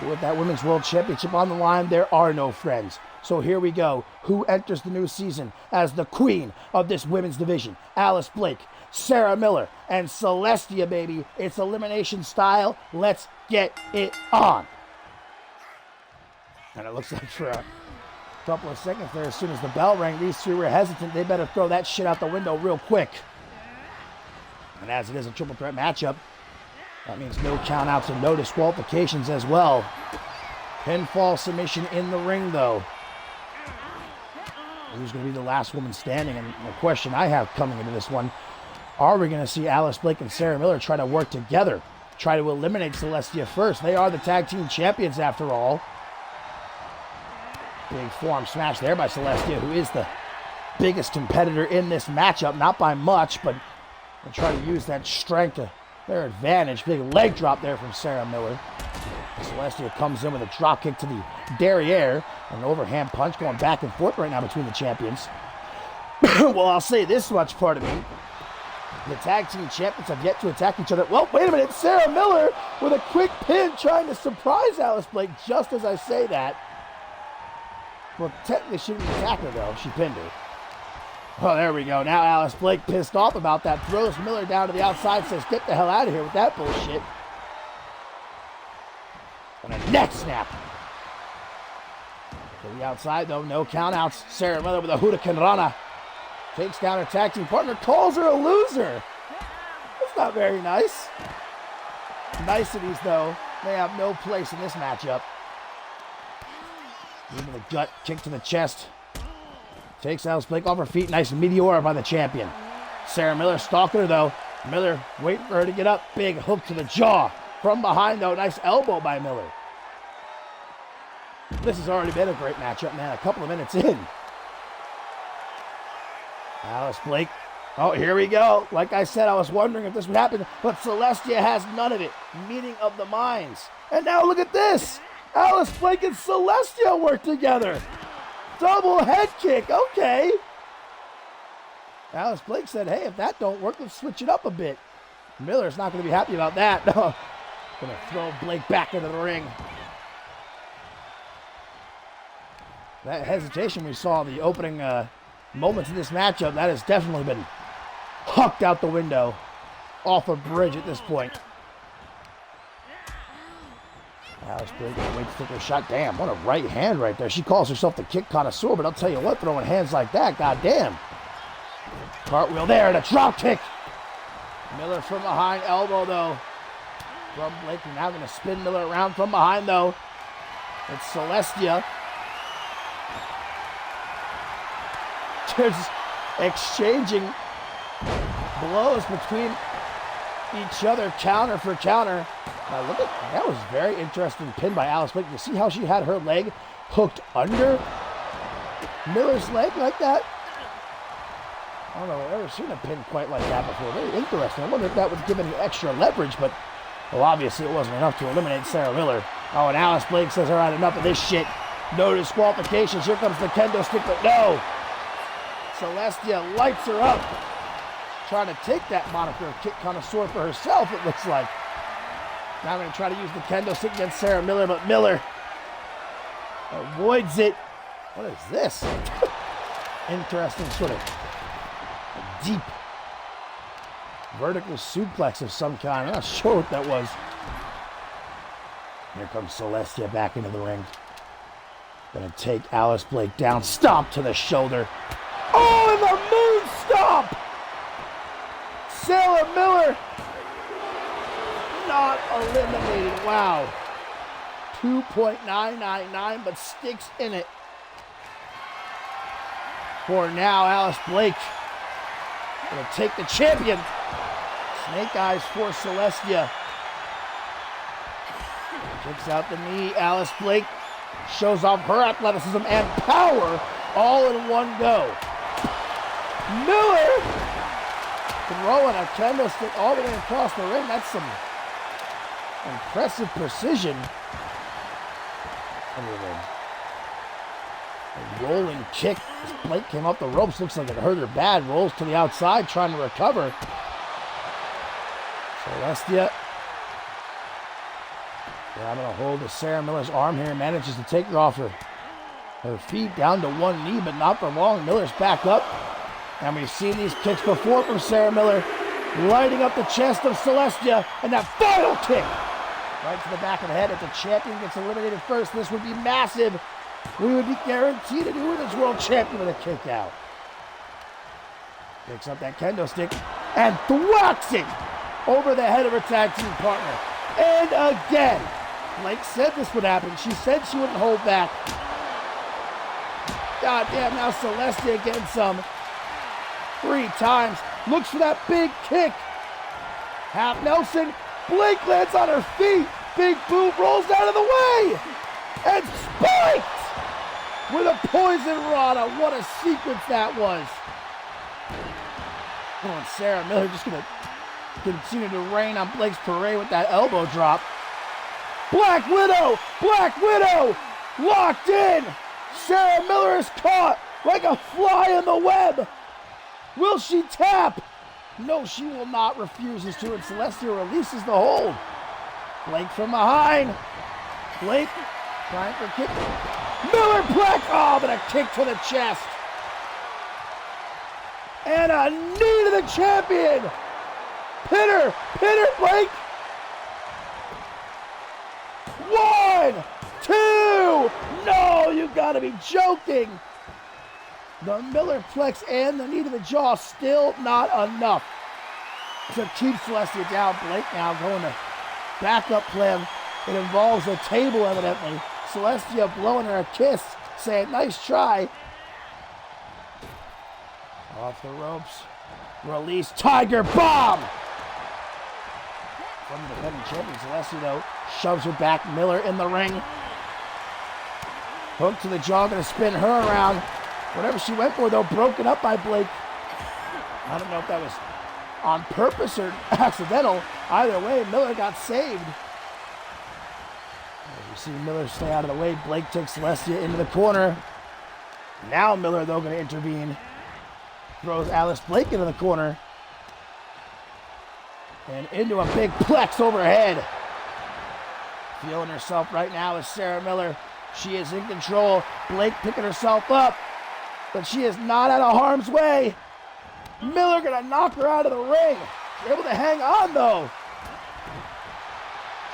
But with that Women's World Championship on the line, there are no friends. So here we go. Who enters the new season as the queen of this women's division? Alice Blake, Sarah Miller, and Celestia, baby. It's elimination style. Let's get it on. And it looks like for a couple of seconds there, as soon as the bell rang, these 3 were hesitant. They better throw that shit out the window real quick. And as it is a triple threat matchup, that means no countouts and no disqualifications as well. Pinfall submission in the ring, though. Who's going to be the last woman standing? And the question I have coming into this one, are we going to see Alice Blake and Sarah Miller try to work together, try to eliminate Celestia first? They are the tag team champions after all. Big forearm smash there by Celestia, who is the biggest competitor in this matchup. Not by much, but they'll try to use that strength to their advantage. Big leg drop there from Sarah Miller. Celestia comes in with a drop kick to the derriere. An overhand punch going back and forth right now between the champions. Well, I'll say this much, part of me. The tag team champions have yet to attack each other. Well, wait a minute. Sarah Miller with a quick pin trying to surprise Alice Blake just as I say that. Well, technically she didn't attack her, though. She pinned her. Oh, there we go. Now Alice Blake, pissed off about that, throws Miller down to the outside, says, get the hell out of here with that bullshit. And a neck snap. To the outside, though, no countouts. Sarah Miller with a Hurricane Rana. Takes down her tag team partner, calls her a loser. That's not very nice. Niceties, though, they have no place in this matchup. Into the gut, kick to the chest. Takes Alice Blake off her feet. Nice meteor by the champion. Sarah Miller stalking her, though. Miller waiting for her to get up. Big hook to the jaw. From behind, though, nice elbow by Miller. This has already been a great matchup, man. A couple of minutes in. Alice Blake. Oh, here we go. Like I said, I was wondering if this would happen, but Celestia has none of it. Meeting of the minds. And now look at this. Alice Blake and Celestia work together. Double head kick. Okay. Alice Blake said, hey, if that don't work, let's switch it up a bit. Miller's not going to be happy about that. Going to throw Blake back into the ring. That hesitation we saw in the opening moments of this matchup, that has definitely been hucked out the window, off a bridge at this point. Alice Blake waits to take her shot. Damn, what a right hand right there. She calls herself the kick connoisseur, but I'll tell you what, throwing hands like that, goddamn. Cartwheel there and a drop kick. Miller from behind, elbow though. From Blake, and now going to spin Miller around from behind though. It's Celestia. Just exchanging blows between each other, counter for counter. Look at that, was very interesting pin by Alice Blake. You see how she had her leg hooked under Miller's leg like that? I don't know if I've ever seen a pin quite like that before. Very interesting. I wonder if that would give any extra leverage, but well, obviously it wasn't enough to eliminate Sarah Miller. Oh, and Alice Blake says, all right, enough of this shit. No disqualifications. Here comes the kendo stick, but no. Celestia lights her up. Trying to take that moniker of kick connoisseur for herself, it looks like. Now I'm going to try to use the kendo stick against Sarah Miller, but Miller avoids it. What is this? Interesting sort of deep vertical suplex of some kind. I'm not sure what that was. Here comes Celestia back into the ring. Gonna take Alice Blake down. Stomp to the shoulder. Oh, and the moon stomp! Sarah Miller not eliminated. Wow. 2.999, but sticks in it. For now, Alice Blake gonna take the champion. Snake eyes for Celestia. Kicks out the knee. Alice Blake shows off her athleticism and power all in one go. Miller throwing a kendo stick all the way across the ring. That's some impressive precision. A rolling kick as Blake came up the ropes. Looks like it hurt her bad. Rolls to the outside trying to recover. Celestia grabbing a hold of Sarah Miller's arm here. Manages to take her off her feet down to one knee, but not for long. Miller's back up. And we've seen these kicks before from Sarah Miller. Lighting up the chest of Celestia. And that final kick right to the back of the head. If the champion gets eliminated first, this would be massive. We would be guaranteed a new women's world champion with a kick out. Picks up that kendo stick and thwacks it over the head of her tag team partner. And again, Blake said this would happen. She said she wouldn't hold back. God damn, now Celestia getting some. 3 times. Looks for that big kick. Half Nelson. Blake lands on her feet. Big boot rolls out of the way. And spiked with a poison rana. What a sequence that was. Oh, and Sarah Miller just going to continue to rain on Blake's parade with that elbow drop. Black Widow! Black Widow! Locked in! Sarah Miller is caught like a fly in the web! Will she tap? No, she will not. Refuses to, and Celestia releases the hold. Blake from behind. Blake trying for kick. Miller Black! Oh, but a kick to the chest. And a knee to the champion! Pin her, Blake! 1, 2! No, you gotta be joking! The Miller Plex and the knee to the jaw still not enough to keep Celestia down. Blake now going to backup plan. It involves a table, evidently. Celestia blowing her a kiss, saying, nice try. Off the ropes. Release Tiger Bomb! From the defending champion, Celestia, though, shoves her back. Miller in the ring. Hook to the jaw, gonna spin her around. Whatever she went for, though, broken up by Blake. I don't know if that was on purpose or accidental. Either way, Miller got saved. You see Miller stay out of the way. Blake takes Celestia into the corner. Now Miller, though, gonna intervene. Throws Alice Blake into the corner. And into a big plex overhead. Feeling herself right now is Sarah Miller. She is in control. Blake picking herself up. But she is not out of harm's way. Miller gonna knock her out of the ring. Able to hang on though.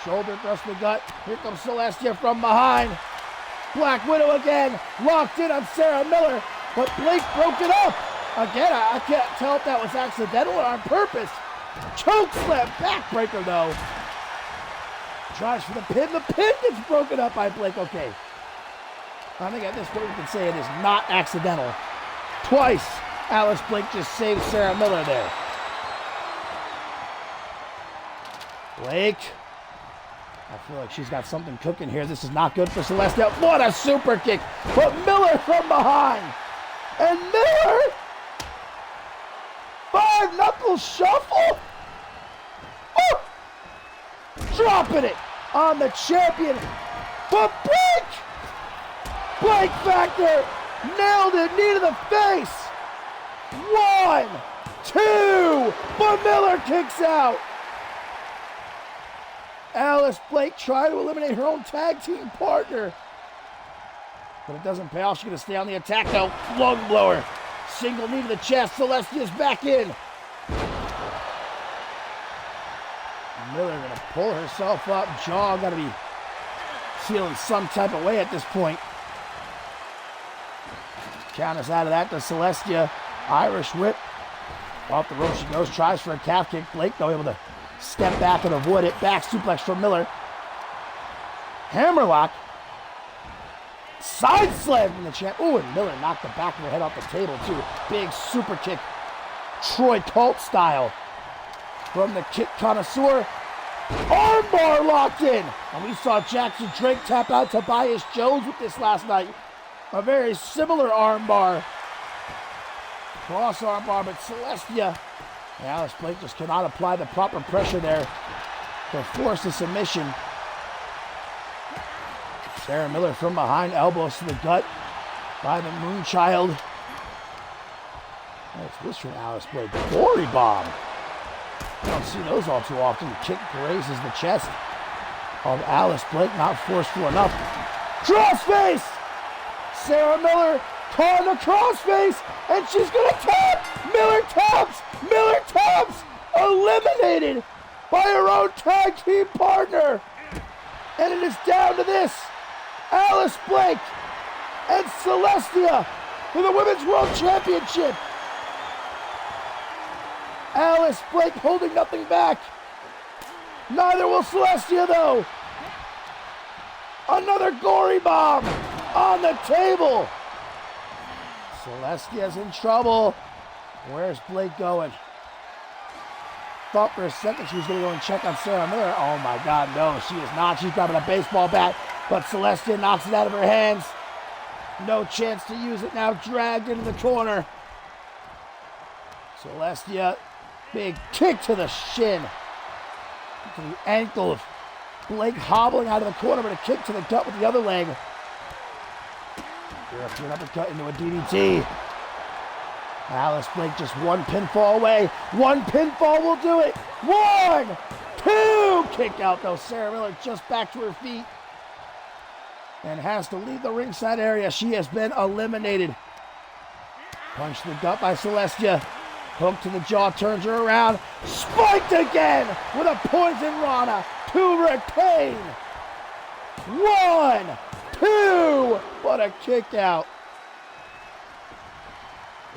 Shoulder thrust to the gut. Here comes Celestia from behind. Black Widow again. Locked in on Sarah Miller. But Blake broke it up. Again, I can't tell if that was accidental or on purpose. Choke slam. Backbreaker though. Tries for the pin. The pin gets broken up by Blake. Okay. I think at this point we can say it is not accidental. Twice, Alice Blake just saved Sarah Miller there. Blake. I feel like she's got something cooking here. This is not good for Celestia. What a super kick. But Miller from behind. And Miller. 5-knuckle shuffle. Oh! Dropping it on the champion. But Blake. Blake Factor nailed it, knee to the face. 1, 2, but Miller kicks out. Alice Blake trying to eliminate her own tag team partner. But it doesn't pay off. She's going to stay on the attack though. Lung blower. Single knee to the chest. Celestia's back in. Miller going to pull herself up. Jaw got to be feeling some type of way at this point. Counters out of that to Celestia. Irish whip. Off the rope she goes. Tries for a calf kick. Blake though able to step back and avoid it. Back suplex from Miller. Hammerlock. Side slam from the champ. Ooh, and Miller knocked the back of her head off the table too. Big super kick. Troy Colt style. From the kick connoisseur. Armbar locked in. And we saw Jackson Drake tap out Tobias Jones with this last night. A very similar armbar. Cross armbar, but Celestia. And Alice Blake just cannot apply the proper pressure there to force the submission. Sarah Miller from behind, elbows to the gut by the Moonchild. What's this from Alice Blake? Gory bomb. You don't see those all too often. The kick grazes the chest of Alice Blake, not forceful enough. Crossface! Sarah Miller caught in a crossface, and she's gonna tap! Miller taps! Miller taps! Eliminated by her own tag team partner! And it is down to this. Alice Blake and Celestia for the Women's World Championship. Alice Blake holding nothing back. Neither will Celestia though. Another gory bomb on the table. Celestia's in trouble. Where's Blake going? Thought for a second she was going to go and check on Sarah Miller. Oh my God, no, she is not. She's grabbing a baseball bat, but Celestia knocks it out of her hands. No chance to use it now, dragged into the corner. Celestia, big kick to the shin. To the ankle of Blake hobbling out of the corner, but a kick to the gut with the other leg. European uppercut into a DDT. Alice Blake just one pinfall away. One pinfall will do it. 1, 2. Kick out though. Sarah Miller just back to her feet. And has to leave the ringside area. She has been eliminated. Punch to the gut by Celestia. Hook to the jaw, turns her around. Spiked again with a poison rana to retain. 1, 2. What a kick out.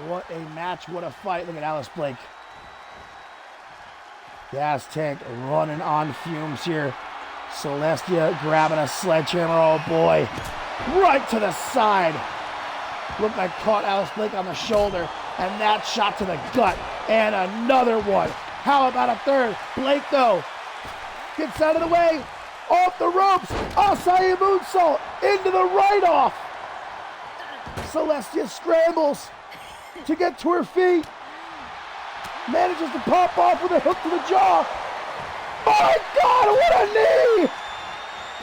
What a match, what a fight. Look at Alice Blake. Gas tank running on fumes here. Celestia grabbing a sledgehammer, oh boy. Right to the side. Looked like caught Alice Blake on the shoulder. And that shot to the gut. And another one. How about a third? Blake though gets out of the way. Off the ropes. Acai moonsault into the right off. Celestia scrambles to get to her feet. Manages to pop off with a hook to the jaw. My God, what a knee!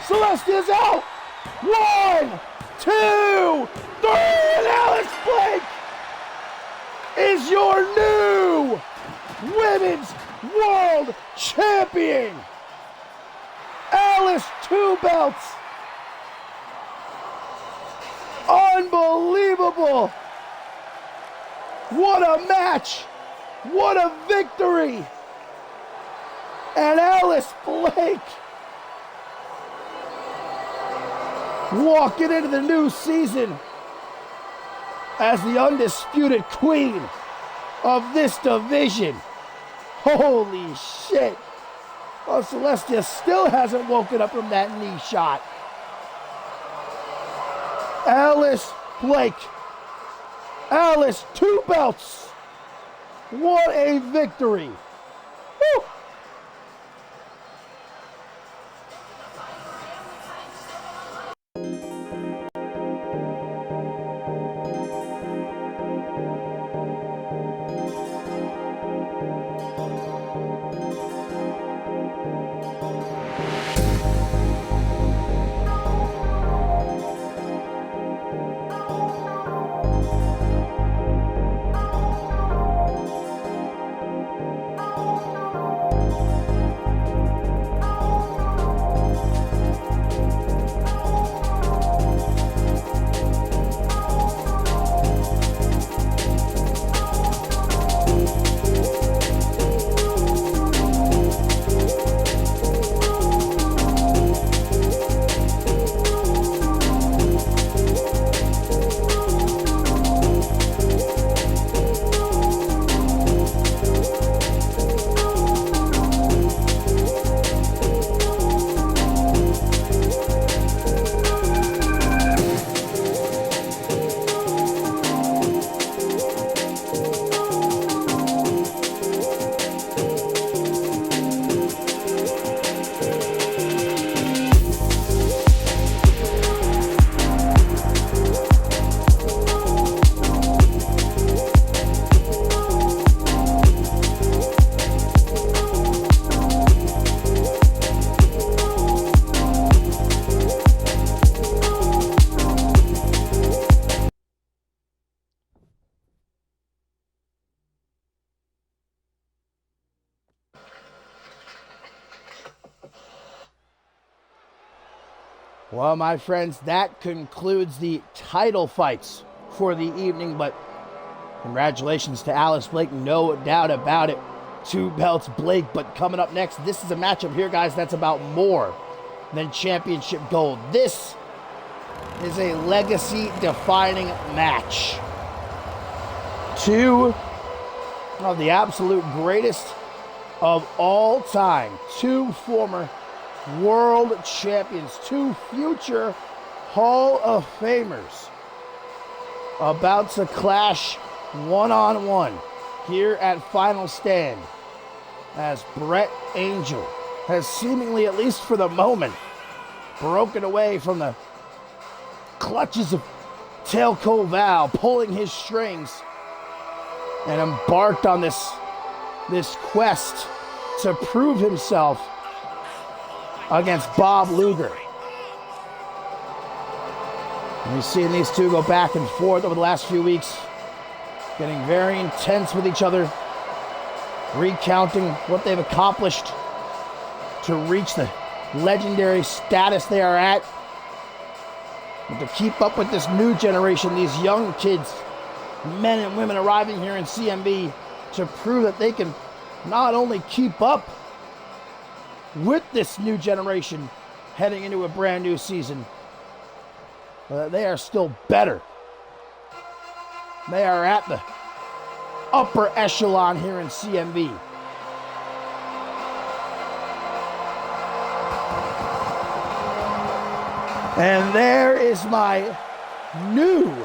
Celestia's out. 1, 2, 3, and Alice Blake is your new Women's World Champion. Alice, 2 belts. Unbelievable. What a match. What a victory. And Alice Blake walking into the new season as the undisputed queen of this division. Holy shit. Oh, Celestia still hasn't woken up from that knee shot. Alice Blake. Alice, 2 belts. What a victory. Woo. Well, my friends, that concludes the title fights for the evening, but congratulations to Alice Blake, no doubt about it. 2 belts, Blake, but coming up next, this is a matchup here, guys, that's about more than championship gold. This is a legacy-defining match. 2 of the absolute greatest of all time. 2 former world champions, 2 future Hall of Famers about to clash one-on-one here at Final Stand, as Brett Angel has seemingly, at least for the moment, broken away from the clutches of Tail Koval, pulling his strings, and embarked on this quest to prove himself against Bob Luger. And we've seen these 2 go back and forth over the last few weeks, getting very intense with each other, recounting what they've accomplished to reach the legendary status they are at, and to keep up with this new generation, these young kids, men and women arriving here in CMV to prove that they can not only keep up with this new generation heading into a brand new season, but they are still better. They are at the upper echelon here in CMV. And there is my new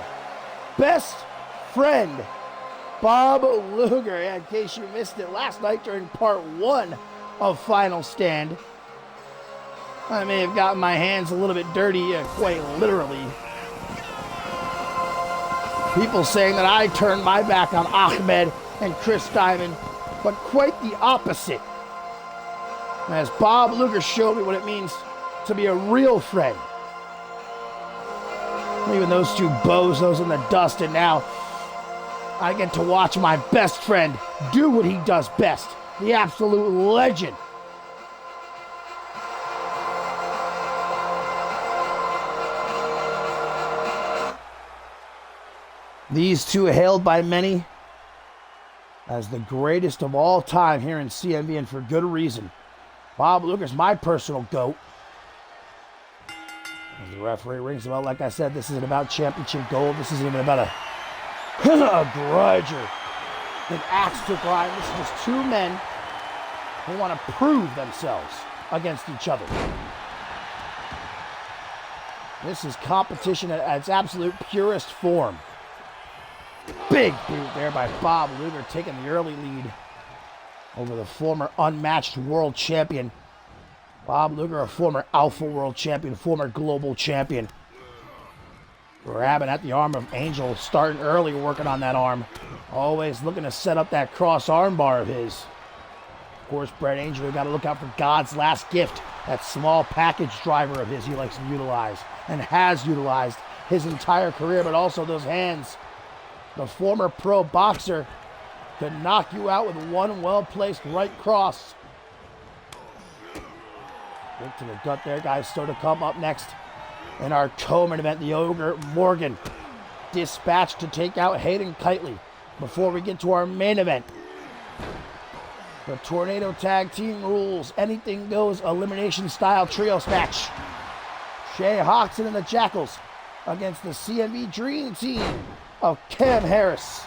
best friend, Bob Luger. In case you missed it last night during part 1 of Final Stand, I may have gotten my hands a little bit dirty, quite literally. People saying that I turned my back on Ahmed and Chris Diamond, but quite the opposite. As Bob Luger showed me what it means to be a real friend. Leaving those two bozos in the dust, and now I get to watch my best friend do what he does best. The absolute legend. These two hailed by many as the greatest of all time here in CMV, and for good reason. Bob Luger's my personal GOAT. As the referee rings the bell, like I said, this isn't about championship gold. This isn't even about a grudge or an axe to grind. This is just two men who want to prove themselves against each other. This is competition at its absolute purest form. Big boot there by Bob Luger, taking the early lead over the former unmatched world champion. Bob Luger, a former Alpha World Champion, former Global Champion. Grabbing at the arm of Angel, starting early, working on that arm. Always looking to set up that cross arm bar of his. Of course, Brett Angel, we've got to look out for God's last gift. That small package driver of his he likes to utilize and has utilized his entire career, but also those hands. The former pro boxer could knock you out with one well-placed right cross. Kick to the gut there, guys. Still to come up next in our co-main event, the Ogre Morgan dispatched to take out Hayden Kitely. Before we get to our main event, the Tornado Tag Team rules, anything goes, elimination style trios match. Shay Hoxton and the Jackals against the CMV Dream Team of Cam Harris,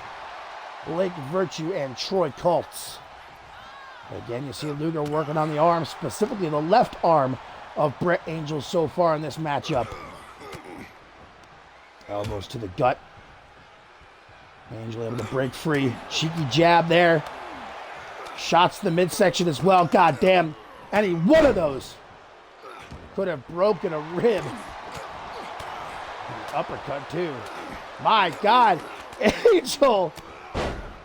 Blake Virtue, and Troy Colts. Again, you see Luger working on the arm, specifically the left arm of Brett Angel so far in this matchup. Elbows to the gut. Angel able to break free. Cheeky jab there. Shots to the midsection as well. God damn. Any one of those could have broken a rib. The uppercut too. My God. Angel.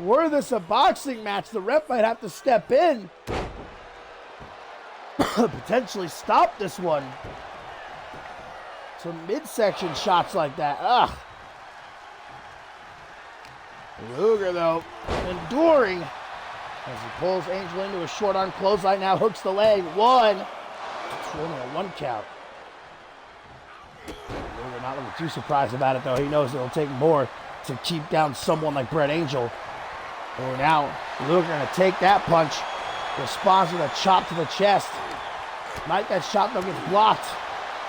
Were this a boxing match, the ref might have to step in. Potentially stop this one. Some midsection shots like that. Ugh. Luger, though, enduring as he pulls Angel into a short arm clothesline. Now hooks the leg. One. It's only a one count. Luger not looking too surprised about it, though. He knows it'll take more to keep down someone like Brett Angel. Oh, now Luger going to take that punch. Responds with a chop to the chest. Might that shot though gets blocked.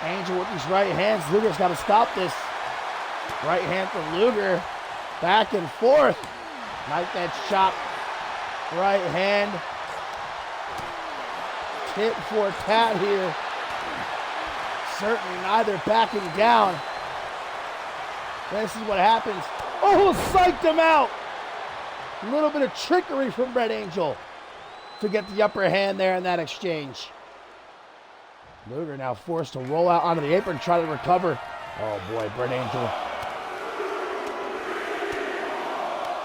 Angel with these right hands. Luger's got to stop this. Right hand from Luger. Back and forth. Might that chop. Right hand. Tit for tat here. Certainly neither backing down. This is what happens. Oh, psyched him out. A little bit of trickery from Brett Angel to get the upper hand there in that exchange. Luger now forced to roll out onto the apron, try to recover. Oh boy, Brett Angel.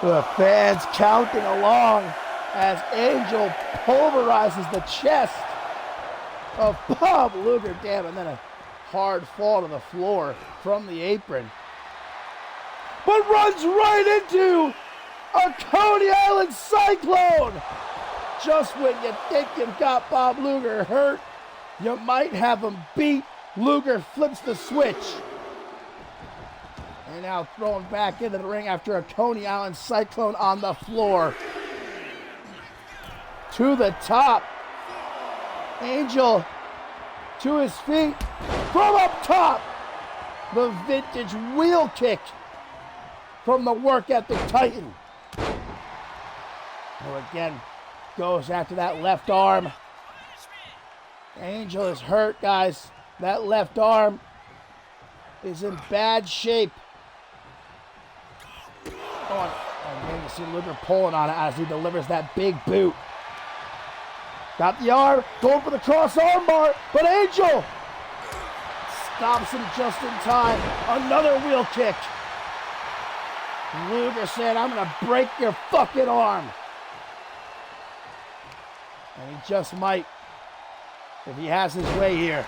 The fans counting along as Angel pulverizes the chest of Bob Luger. Damn, and then a hard fall to the floor from the apron. But runs right into a Coney Island Cyclone! Just when you think you've got Bob Luger hurt, you might have him beat. Luger flips the switch. And now thrown back into the ring after a Coney Island Cyclone on the floor. To the top. Angel to his feet. From up top. The vintage wheel kick from the work ethic Titan. Who again goes after that left arm. Angel is hurt, guys. That left arm is in bad shape. And then you see Luger pulling on it as he delivers that big boot. Got the arm, going for the cross arm bar, but Angel stops him just in time. Another wheel kick. Luger said, I'm going to break your fucking arm. And he just might, if he has his way here.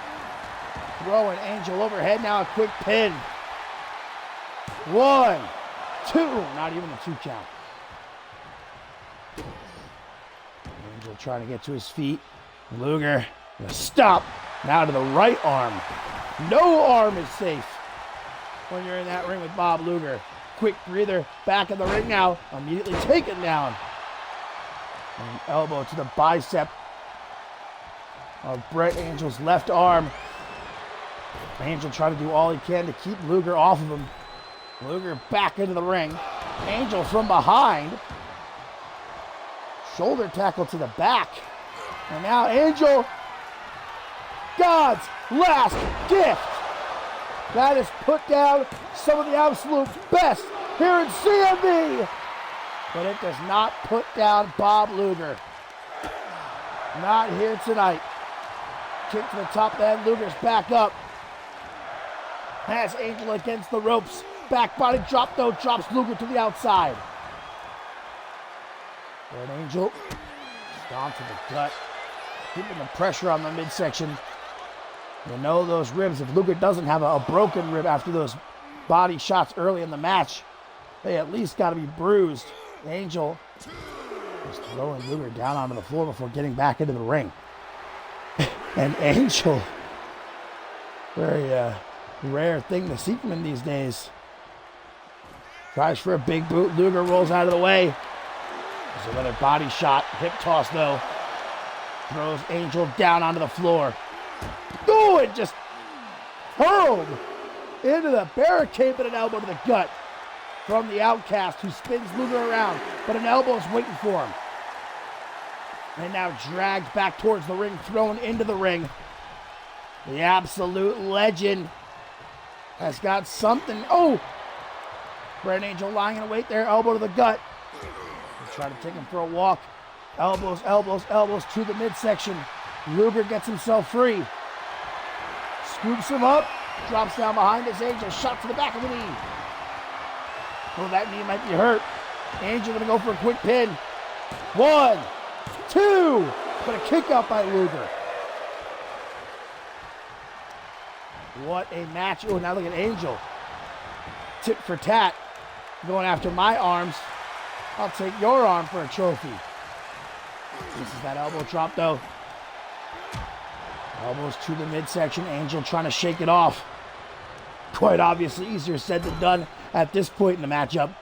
Throwing Angel overhead, now a quick pin. 1, 2, not even a 2 count. Angel trying to get to his feet. Luger, gonna stop. Now to the right arm. No arm is safe when you're in that ring with Bob Luger. Quick breather, back in the ring now. Immediately taken down. And an elbow to the bicep of Brett Angel's left arm. Angel trying to do all he can to keep Luger off of him. Luger back into the ring. Angel from behind. Shoulder tackle to the back. And now Angel, God's last gift. That has put down some of the absolute best here in CMV. But it does not put down Bob Luger. Not here tonight. Kick to the top of the head. Luger's back up. Has Angel against the ropes. Back body drop though. Drops Luger to the outside. And Angel down to the gut. Keeping the pressure on the midsection. You know those ribs, if Luger doesn't have a broken rib after those body shots early in the match, they at least got to be bruised. Angel is throwing Luger down onto the floor before getting back into the ring. And Angel, very rare thing to see from him these days. Tries for a big boot. Luger rolls out of the way. There's another body shot. Hip toss though. Throws Angel down onto the floor. Oh, it just hurled into the barricade, but an elbow to the gut from the Outcast, who spins Luger around, but an elbow is waiting for him. And now dragged back towards the ring, thrown into the ring. The absolute legend has got something. Oh! Brett Angel lying in wait there, elbow to the gut. He's trying to take him for a walk. Elbows, elbows, elbows to the midsection. Luger gets himself free. Scoops him up, drops down behind his Angel, shot to the back of the knee. Oh, that knee might be hurt. Angel gonna go for a quick pin. 1, 2, but a kick out by Luger. What a match. Oh, now look at Angel. Tit for tat, going after my arms. I'll take your arm for a trophy. This is that elbow drop though. Elbows to the midsection. Angel trying to shake it off. Quite obviously easier said than done at this point in the matchup.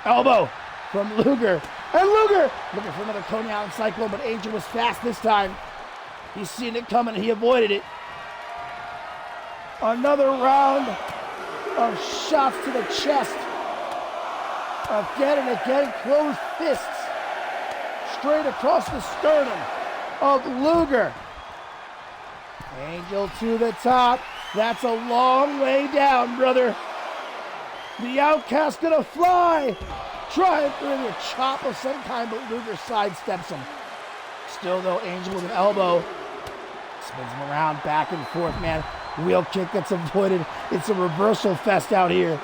Elbow from Luger. And Luger looking for another Coney Island Cyclone, but Angel was fast this time. He's seen it coming. He avoided it. Another round of shots to the chest. Again and again, closed fists straight across the sternum of Luger. Angel to the top. That's a long way down, brother. The Outcast gonna fly. Trying for a chop of some kind, but Luger sidesteps him. Still though, Angel with an elbow. Spins him around, back and forth, man. Wheel kick gets avoided. It's a reversal fest out here.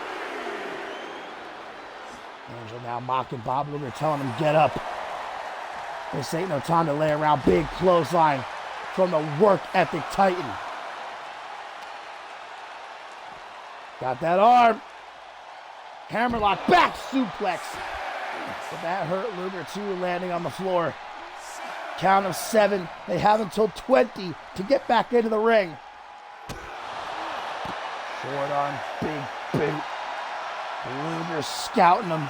Angel now mocking Bob Luger, telling him get up. This ain't no time to lay around. Big clothesline from the work ethic Titan. Got that arm. Hammerlock, back suplex. But that hurt Luger too, landing on the floor. Count of 7. They have until 20 to get back into the ring. Short arm, big boot. Luger scouting him,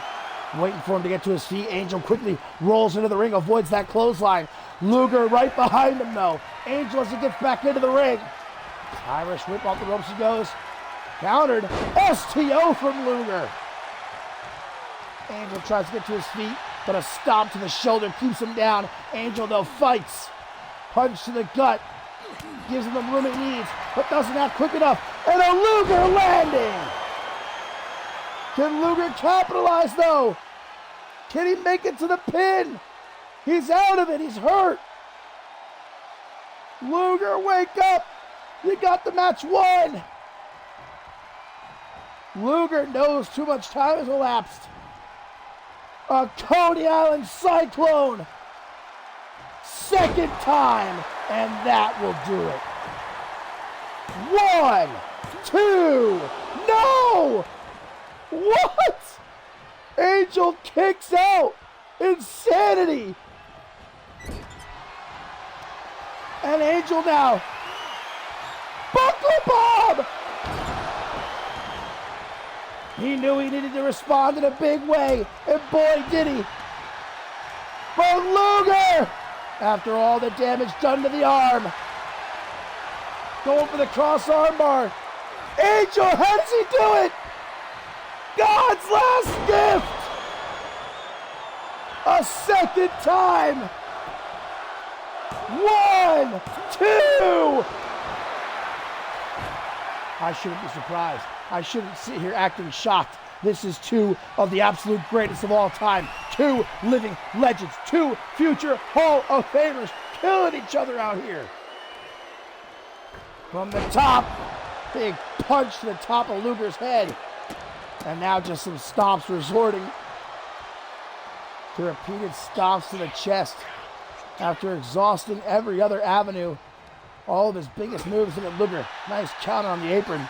waiting for him to get to his feet. Angel quickly rolls into the ring, avoids that clothesline. Luger right behind him though. Angel as he gets back into the ring. Irish whip off the ropes he goes. Countered. STO from Luger. Angel tries to get to his feet, but a stomp to the shoulder keeps him down. Angel though fights. Punch to the gut. Gives him the room he needs, but doesn't have quick enough. And a Luger landing. Can Luger capitalize though? Can he make it to the pin? He's out of it. He's hurt. Luger, wake up. You got the match won. Luger knows too much time has elapsed. A Coney Island Cyclone. Second time, and that will do it. 1, 2, no! What? Angel kicks out. Insanity. And Angel now. Buckle Bob! He knew he needed to respond in a big way, and boy did he. But Luger, after all the damage done to the arm, going for the cross armbar. Angel, how does he do it? God's last gift! A second time! 1, 2! I shouldn't be surprised. I shouldn't sit here acting shocked. This is two of the absolute greatest of all time. Two living legends. Two future Hall of Famers killing each other out here. From the top, big punch to the top of Luger's head. And now just some stomps, resorting to repeated stomps to the chest after exhausting every other avenue. All of his biggest moves into Luger. Nice counter on the apron.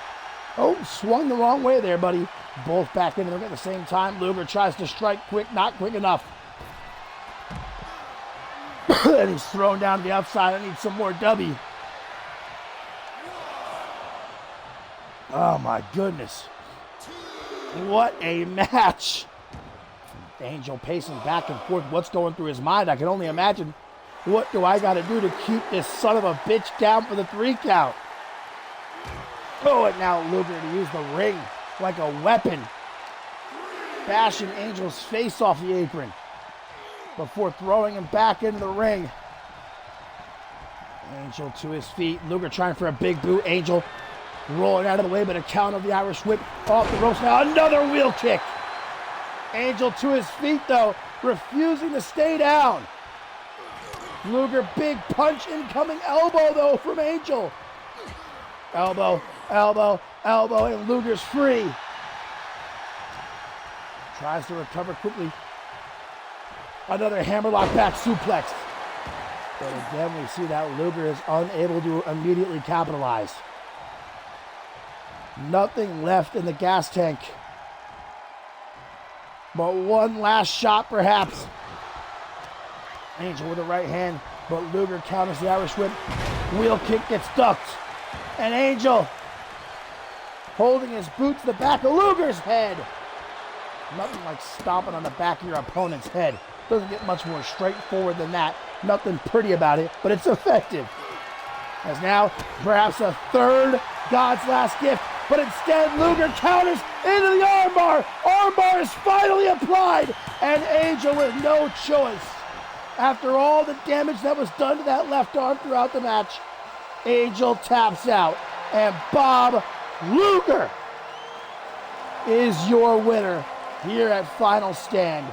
Oh, swung the wrong way there, buddy. Both back into the ring at the same time. Luger tries to strike quick, not quick enough. And he's thrown down to the outside. I need some more W. Oh my goodness. What a match. Angel pacing back and forth. What's going through his mind? I can only imagine. What do I got to do to keep this son of a bitch down for the 3 count? Oh, and now Luger to use the ring like a weapon. Bashing Angel's face off the apron before throwing him back into the ring. Angel to his feet. Luger trying for a big boot. Angel rolling out of the way, but a count of the Irish whip off the ropes. Now another wheel kick. Angel to his feet, though, refusing to stay down. Luger, big punch, incoming elbow, though, from Angel. Elbow, elbow, elbow, and Luger's free. Tries to recover quickly. Another hammerlock back suplex. But again, we see that Luger is unable to immediately capitalize. Nothing left in the gas tank. But one last shot, perhaps. Angel with the right hand, but Luger counters the Irish whip. Wheel kick gets ducked. And Angel holding his boot to the back of Luger's head. Nothing like stomping on the back of your opponent's head. Doesn't get much more straightforward than that. Nothing pretty about it, but it's effective. As now, perhaps a third God's last gift, but instead Luger counters into the armbar. Armbar is finally applied, and Angel with no choice. After all the damage that was done to that left arm throughout the match, Angel taps out, and Bob Luger is your winner here at Final Stand.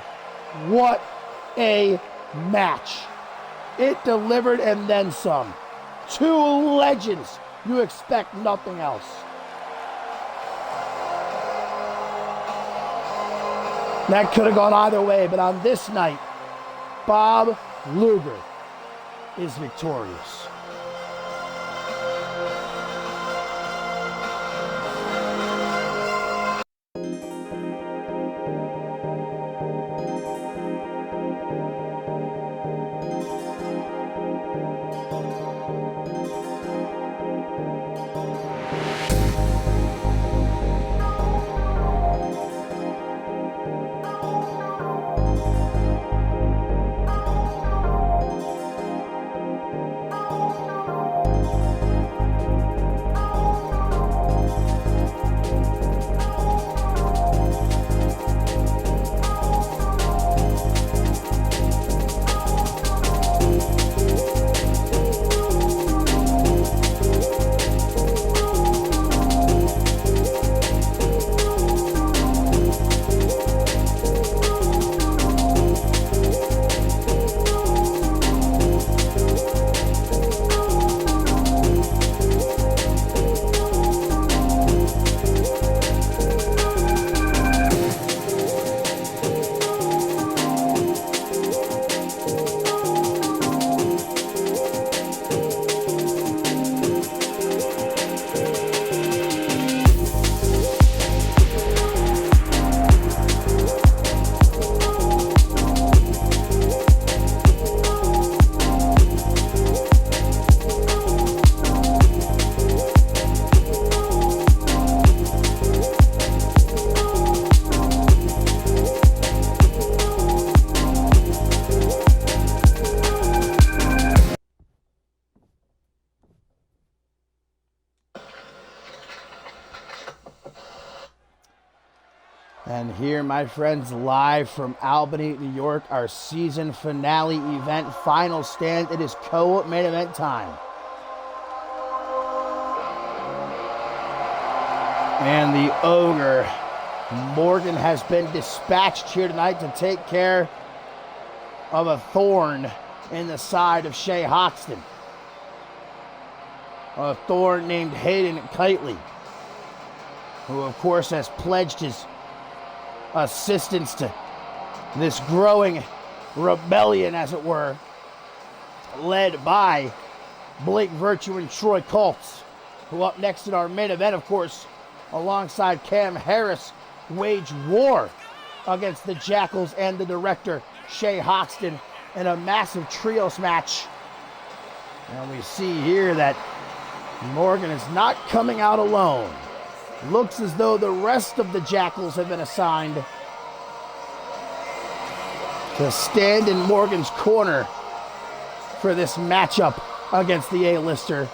What a match. It delivered and then some. Two legends. You expect nothing else. That could have gone either way, but on this night, Bob Luger is victorious. And here, my friends, live from Albany, New York, our season finale event, final stand. It is co-main event time. And the Ogre, Morgan, has been dispatched here tonight to take care of a thorn in the side of Shea Hoxton. A thorn named Hayden Kitely, who of course has pledged his assistance to this growing rebellion, as it were, led by Blake Virtue and Troy Colts, who up next in our main event, of course, alongside Cam Harris, wage war against the Jackals and the director, Shea Hoxton, in a massive trios match. And we see here that Morgan is not coming out alone. Looks as though the rest of the Jackals have been assigned to stand in Morgan's corner for this matchup against the A-lister.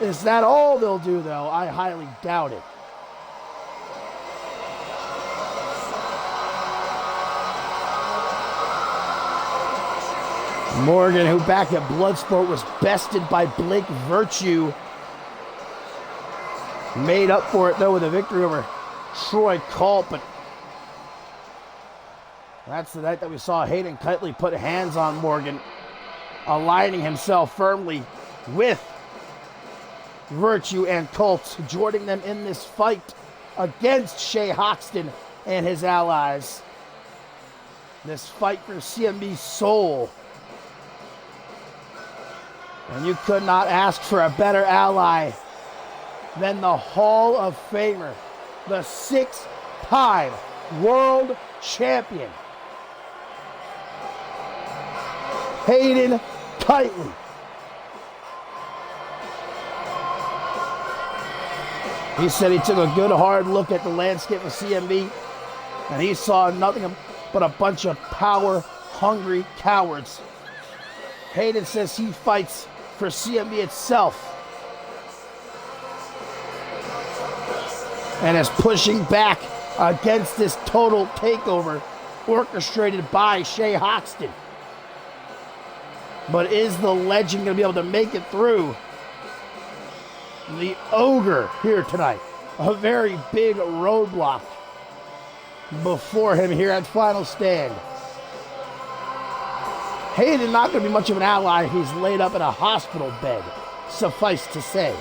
Is that all they'll do, though? I highly doubt it. Morgan, who back at Bloodsport was bested by Blake Virtue, made up for it, though, with a victory over Troy Colt. But that's the night that we saw Hayden Kitely put hands on Morgan, aligning himself firmly with Virtue and Colt, joining them in this fight against Shea Hoxton and his allies. This fight for CMV's soul. And you could not ask for a better ally than the Hall of Famer, the 6-time world champion, Hayden Kitely. He said he took a good hard look at the landscape of CMV, and he saw nothing but a bunch of power-hungry cowards. Hayden says he fights for CMV itself and is pushing back against this total takeover orchestrated by Shea Hoxton. But is the legend going to be able to make it through? The Ogre here tonight. A very big roadblock before him here at Final Stand. Hayden not going to be much of an ally if he's laid up in a hospital bed, suffice to say.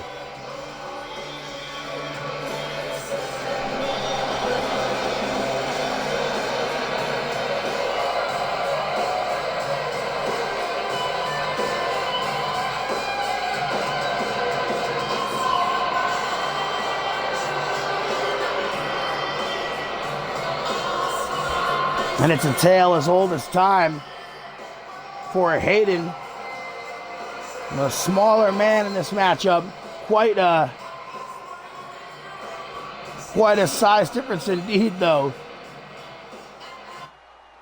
And it's a tale as old as time for Hayden, the smaller man in this matchup. Quite a size difference indeed, though.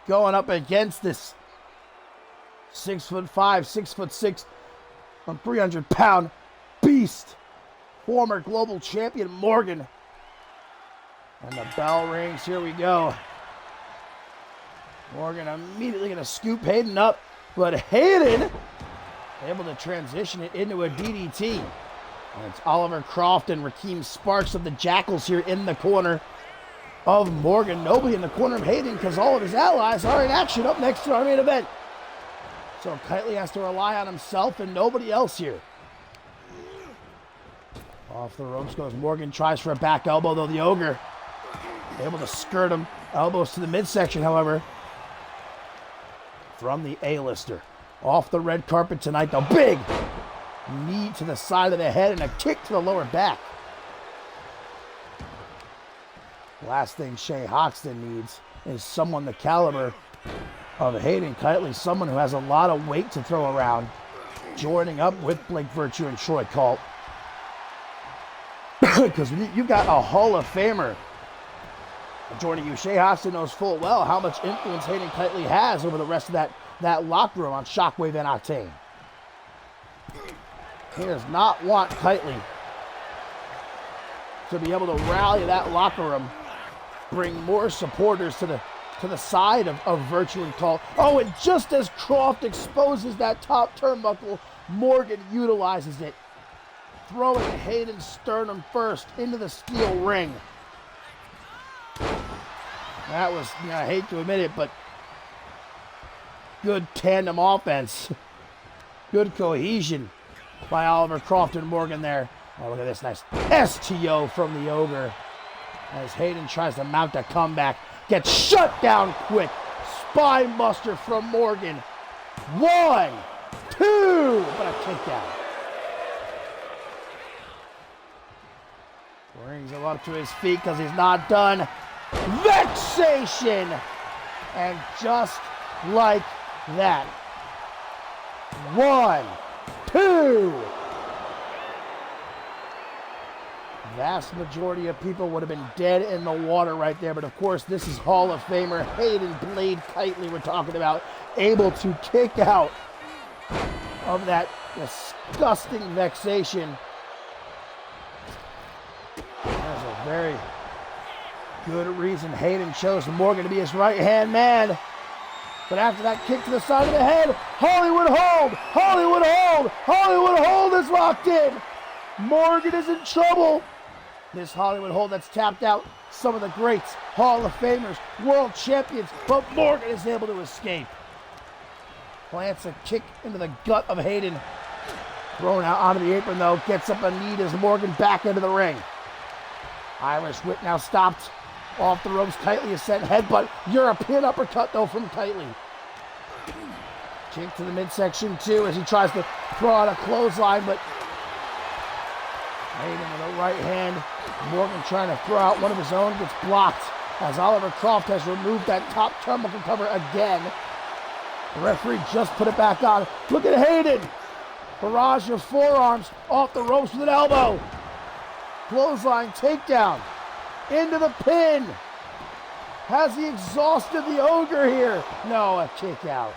Going up against this 6'5", 6'6", and 300-pound beast, former global champion Morgan. And the bell rings. Here we go. Morgan immediately going to scoop Hayden up, but Hayden able to transition it into a DDT. And it's Oliver Croft and Rakeem Sparks of the Jackals here in the corner of Morgan. Nobody in the corner of Hayden because all of his allies are in action up next to our main event. So Kitely has to rely on himself and nobody else here. Off the ropes goes Morgan, tries for a back elbow, though the Ogre able to skirt him. Elbows to the midsection, however, from the A-lister. Off the red carpet tonight, the big knee to the side of the head and a kick to the lower back. Last thing Shea Hoxton needs is someone the caliber of Hayden Kitely, someone who has a lot of weight to throw around, joining up with Blake Virtue and Troy Colt. Because you've got a Hall of Famer joining you. Shea Hoxton knows full well how much influence Hayden Kitely has over the rest of that locker room on Shockwave and Octane. He does not want Kitely to be able to rally that locker room bring more supporters to the side of Virtue and Call. Oh, and just as Croft exposes that top turnbuckle, Morgan utilizes it, throwing Hayden's sternum first into the steel ring. That was, I hate to admit it, but good tandem offense. Good cohesion by Oliver Croft and Morgan there. Oh, look at this nice STO from the Ogre as Hayden tries to mount a comeback. Gets shut down quick. Spine buster from Morgan. 1, 2, but a kickdown. Brings him up to his feet because he's not done. Vexation! And just like that. 1, 2. Vast majority of people would have been dead in the water right there, but of course this is Hall of Famer Hayden Blade Kitely we're talking about, able to kick out of that disgusting vexation. There's a very good reason Hayden chose Morgan to be his right-hand man. But after that kick to the side of the head, Hollywood hold! Hollywood hold! Hollywood hold is locked in! Morgan is in trouble. This Hollywood hold that's tapped out some of the greats, Hall of Famers, world champions, but Morgan is able to escape. Plants a kick into the gut of Hayden. Thrown out onto the apron though, gets up a knee as Morgan back into the ring. Irish whip now stopped off the ropes. Kitely is sent headbutt. European uppercut though from Kitely. Kick to the midsection too as he tries to throw out a clothesline, but Hayden with a right hand. Morgan trying to throw out one of his own, gets blocked as Oliver Croft has removed that top turnbuckle cover again. The referee just put it back on. Look at Hayden. Barrage of forearms off the ropes with an elbow. Clothesline takedown. Into the pin. Has he exhausted the Ogre here? No, a kick out.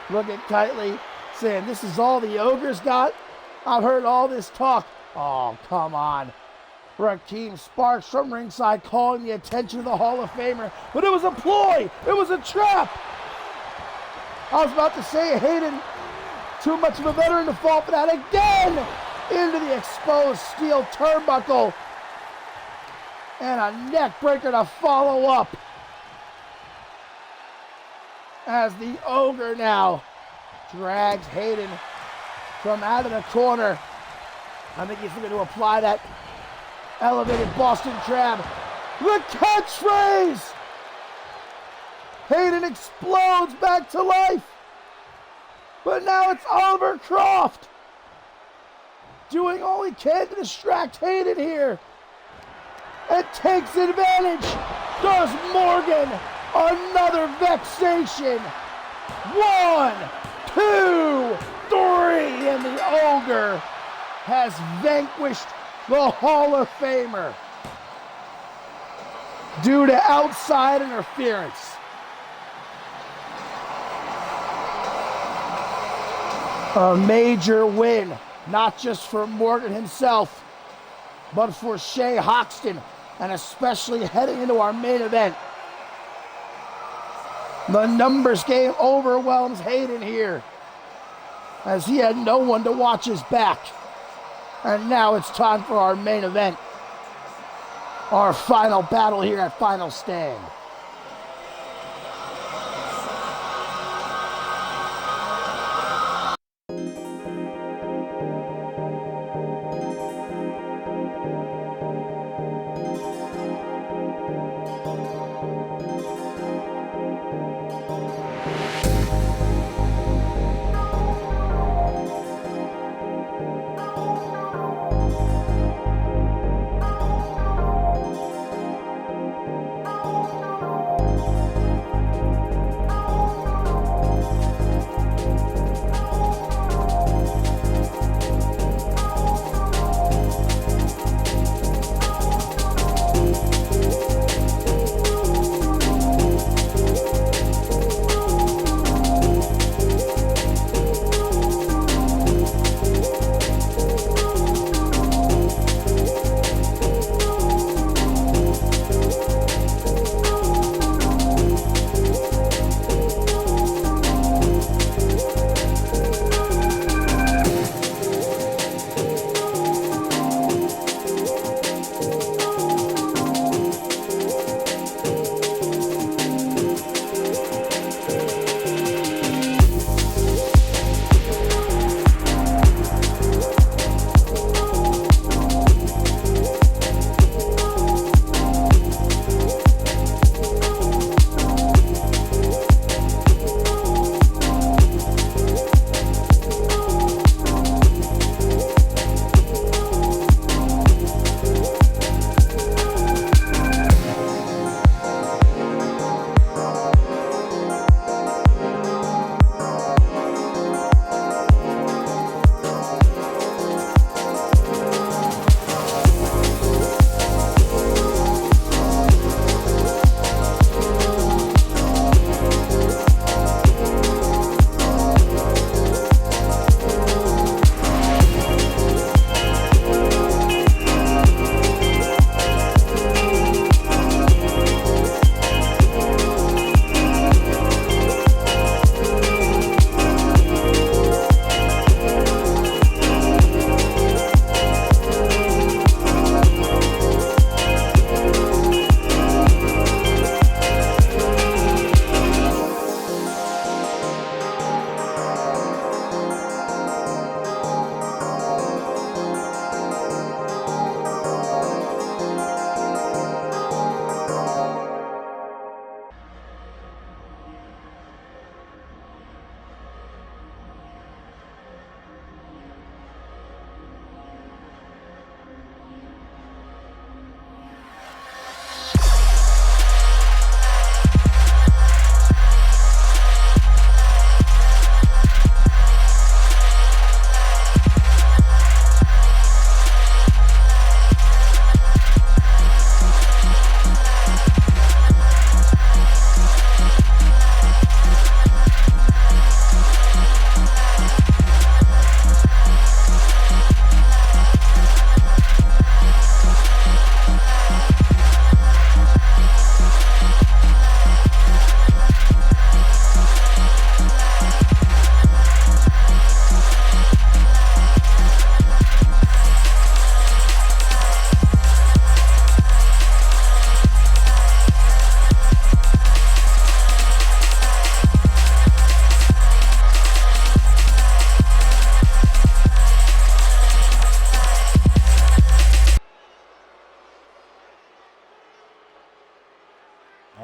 Look at Kitely saying, this is all the Ogre's got? I've heard all this talk. Oh, come on. Rakeem Sparks from ringside calling the attention of the Hall of Famer. But it was a ploy. It was a trap. I was about to say Hayden, too much of a veteran to fall for that again. Into the exposed steel turnbuckle. And a neck breaker to follow up. As the Ogre now drags Hayden from out of the corner. I think he's looking to apply that elevated Boston Crab. The catchphrase! Hayden explodes back to life. But now it's Oliver Croft doing all he can to distract Hayden here. And takes advantage. Does Morgan. Another vexation. 1, 2, 3. And the Ogre has vanquished the Hall of Famer due to outside interference. A major win, not just for Morgan himself, but for Shea Hoxton, and especially heading into our main event. The numbers game overwhelms Hayden here, as he had no one to watch his back. And now it's time for our main event. Our final battle here at Final Stand.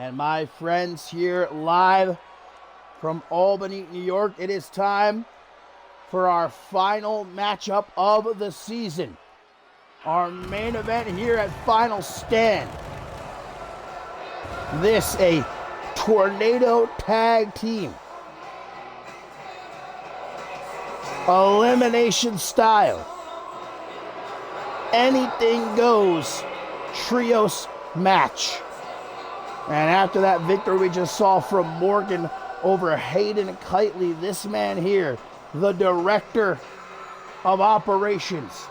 And my friends, here live from Albany, New York, it is time for our final matchup of the season. Our main event here at Final Stand. This a tornado tag team. Elimination style. Anything goes trios match. And after that victory we just saw from Morgan over Hayden Kitely, this man here, the director of operations,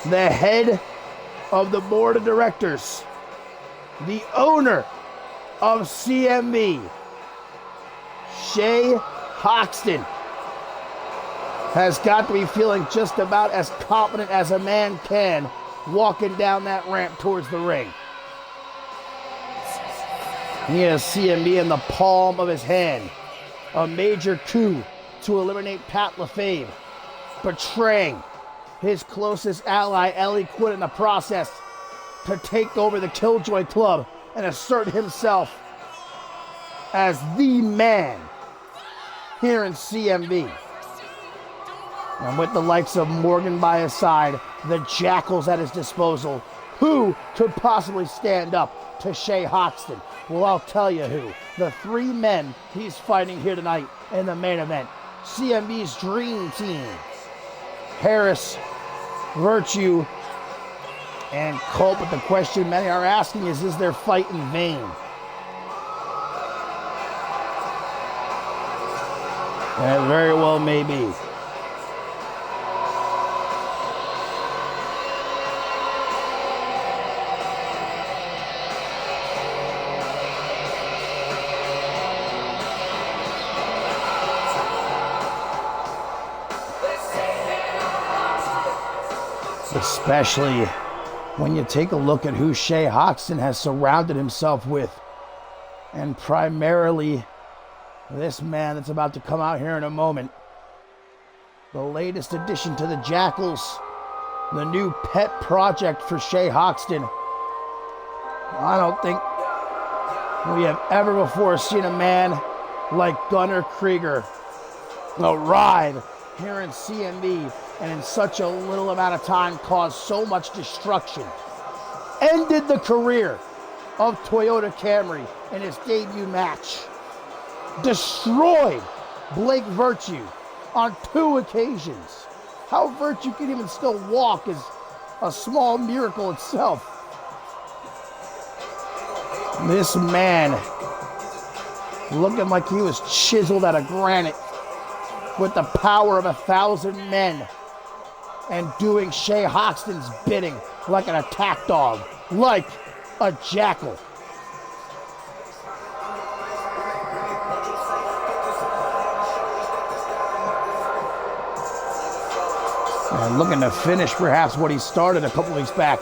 the head of the board of directors, the owner of CMV, Shay Hoxton, has got to be feeling just about as confident as a man can walking down that ramp towards the ring. He has CMV in the palm of his hand. A major coup to eliminate Pat LaFave, betraying his closest ally, Ellie Quinn, in the process to take over the Killjoy Club and assert himself as the man here in CMV. And with the likes of Morgan by his side, the Jackals at his disposal, who could possibly stand up to Shay Hoxton? Well, I'll tell you who. The three men he's fighting here tonight in the main event. CMV's dream team. Harris, Virtue, and Colt. But the question many are asking is their fight in vain? And it very well may be. Especially when you take a look at who Shay Hoxton has surrounded himself with. And primarily this man that's about to come out here in a moment. The latest addition to the Jackals. The new pet project for Shay Hoxton. I don't think we have ever before seen a man like Gunnar Krieger arrive here in CMV and in such a little amount of time caused so much destruction. Ended the career of Toyota Camry in his debut match. Destroyed Blake Virtue on 2 occasions. How Virtue can even still walk is a small miracle itself. This man looking like he was chiseled out of granite with the power of 1,000 men and doing Shay Hoxton's bidding like an attack dog, like a jackal. And looking to finish perhaps what he started a couple weeks back.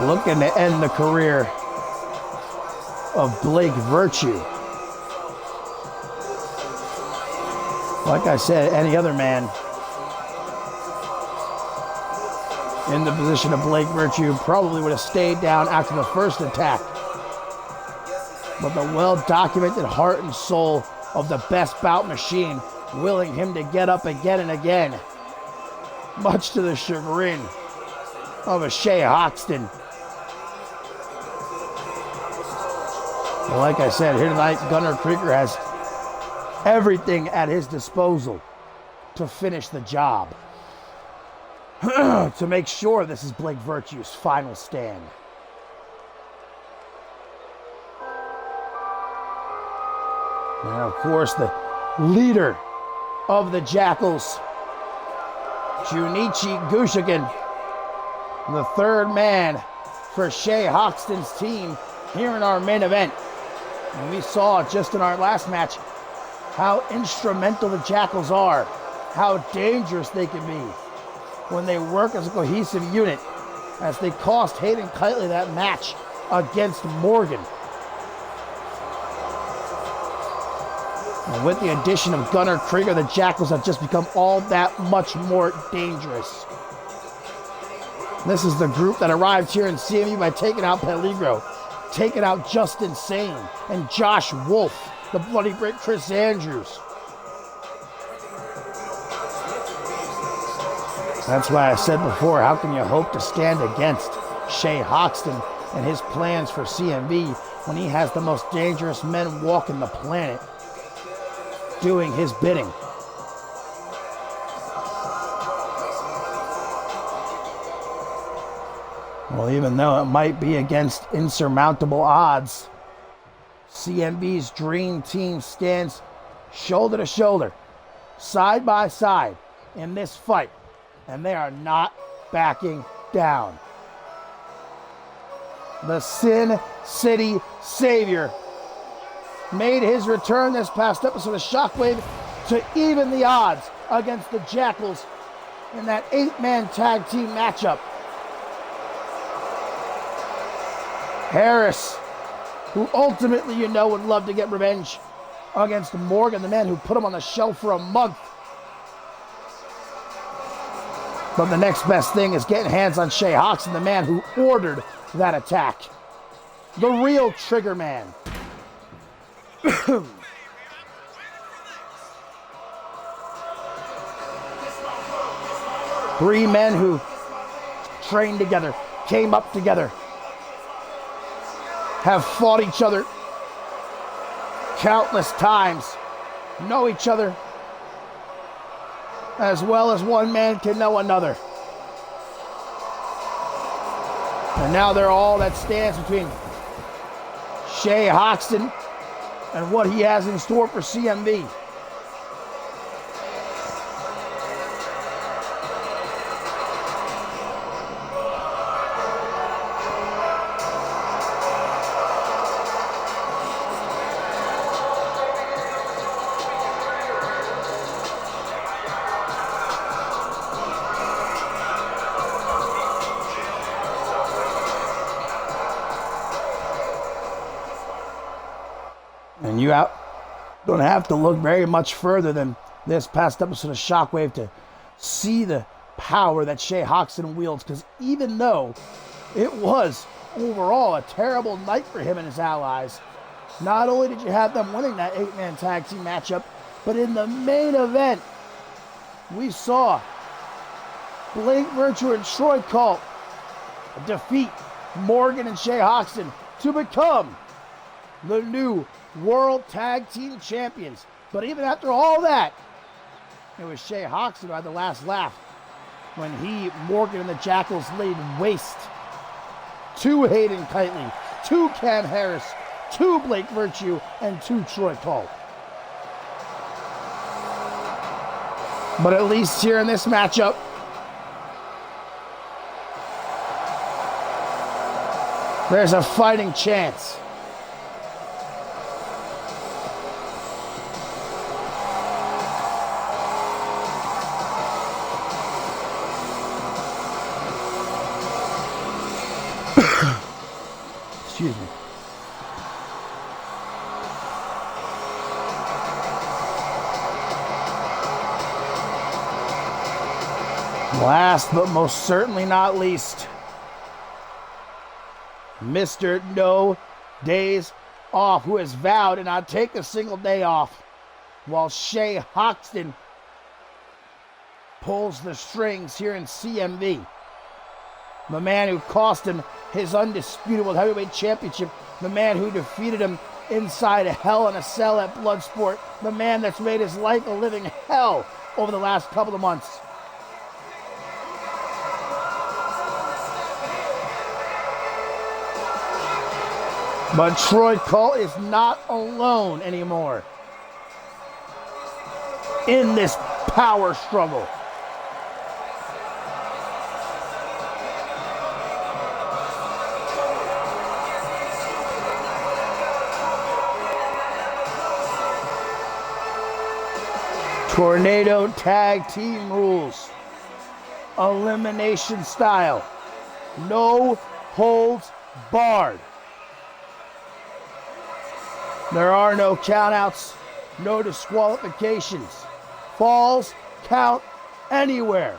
Looking to end the career of Blake Virtue. Like I said, any other man in the position of Blake Virtue probably would have stayed down after the first attack. But the well-documented heart and soul of the best bout machine willing him to get up again and again, much to the chagrin of a Shay Hoxton. Well, like I said, here tonight, Gunnar Krieger has everything at his disposal to finish the job. To make sure this is Blake Virtue's final stand. And of course, the leader of the Jackals, Junichi Gushigan, the third man for Shay Hoxton's team here in our main event. And we saw just in our last match how instrumental the Jackals are, how dangerous they can be when they work as a cohesive unit, as they cost Hayden Kitely that match against Morgan. And with the addition of Gunnar Krieger, the Jackals have just become all that much more dangerous. This is the group that arrived here in CMV by taking out Peligro, taking out Justin Sane, and Josh Wolf, the Bloody Great Chris Andrews. That's why I said before, how can you hope to stand against Shea Hoxton and his plans for CMV when he has the most dangerous men walking the planet doing his bidding? Well, even though it might be against insurmountable odds, CMV's dream team stands shoulder to shoulder, side by side in this fight, and they are not backing down. The Sin City Savior made his return this past episode of Shockwave to even the odds against the Jackals in that 8-man tag team matchup. Harris, who ultimately, you know, would love to get revenge against Morgan, the man who put him on the shelf for a month. But the next best thing is getting hands on Shea Hoxton, the man who ordered that attack. The real trigger man. Three men who trained together, came up together, have fought each other countless times, know each other as well as one man can know another. And now they're all that stands between Shea Hoxton and what he has in store for CMV. And you don't have to look very much further than this past episode of Shockwave to see the power that Shea Hoxton wields, because even though it was overall a terrible night for him and his allies, not only did you have them winning that 8-man tag team matchup, but in the main event, we saw Blake Virtue and Troy Colt defeat Morgan and Shea Hoxton to become the new World Tag Team Champions. But even after all that, it was Shea Hoxton who had the last laugh when Morgan and the Jackals laid waste to Hayden Kitely, to Cam Harris, to Blake Virtue, and to Troy Colt. But at least here in this matchup, there's a fighting chance. Excuse me. Last but most certainly not least, Mr. No Days Off, who has vowed to not take a single day off, while Shea Hoxton pulls the strings here in CMV. The man who cost him his undisputed World Heavyweight Championship, the man who defeated him inside a Hell in a Cell at Bloodsport, the man that's made his life a living hell over the last couple of months. But Troy Colt is not alone anymore in this power struggle. Tornado Tag Team Rules. Elimination style. No holds barred. There are no countouts, no disqualifications. Falls count anywhere.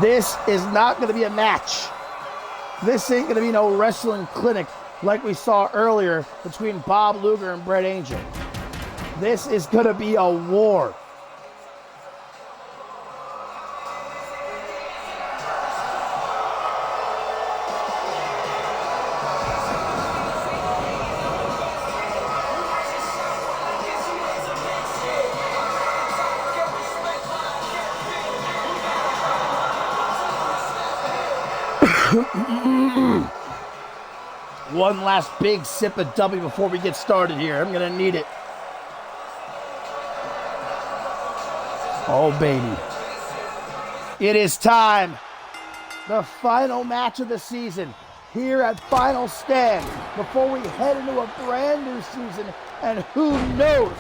This is not going to be a match. This ain't going to be no wrestling clinic like we saw earlier between Bob Luger and Brett Angel. This is going to be a war. One last big sip of W before we get started here. I'm going to need it. Oh, baby. It is time. The final match of the season here at Final Stand before we head into a brand new season, and who knows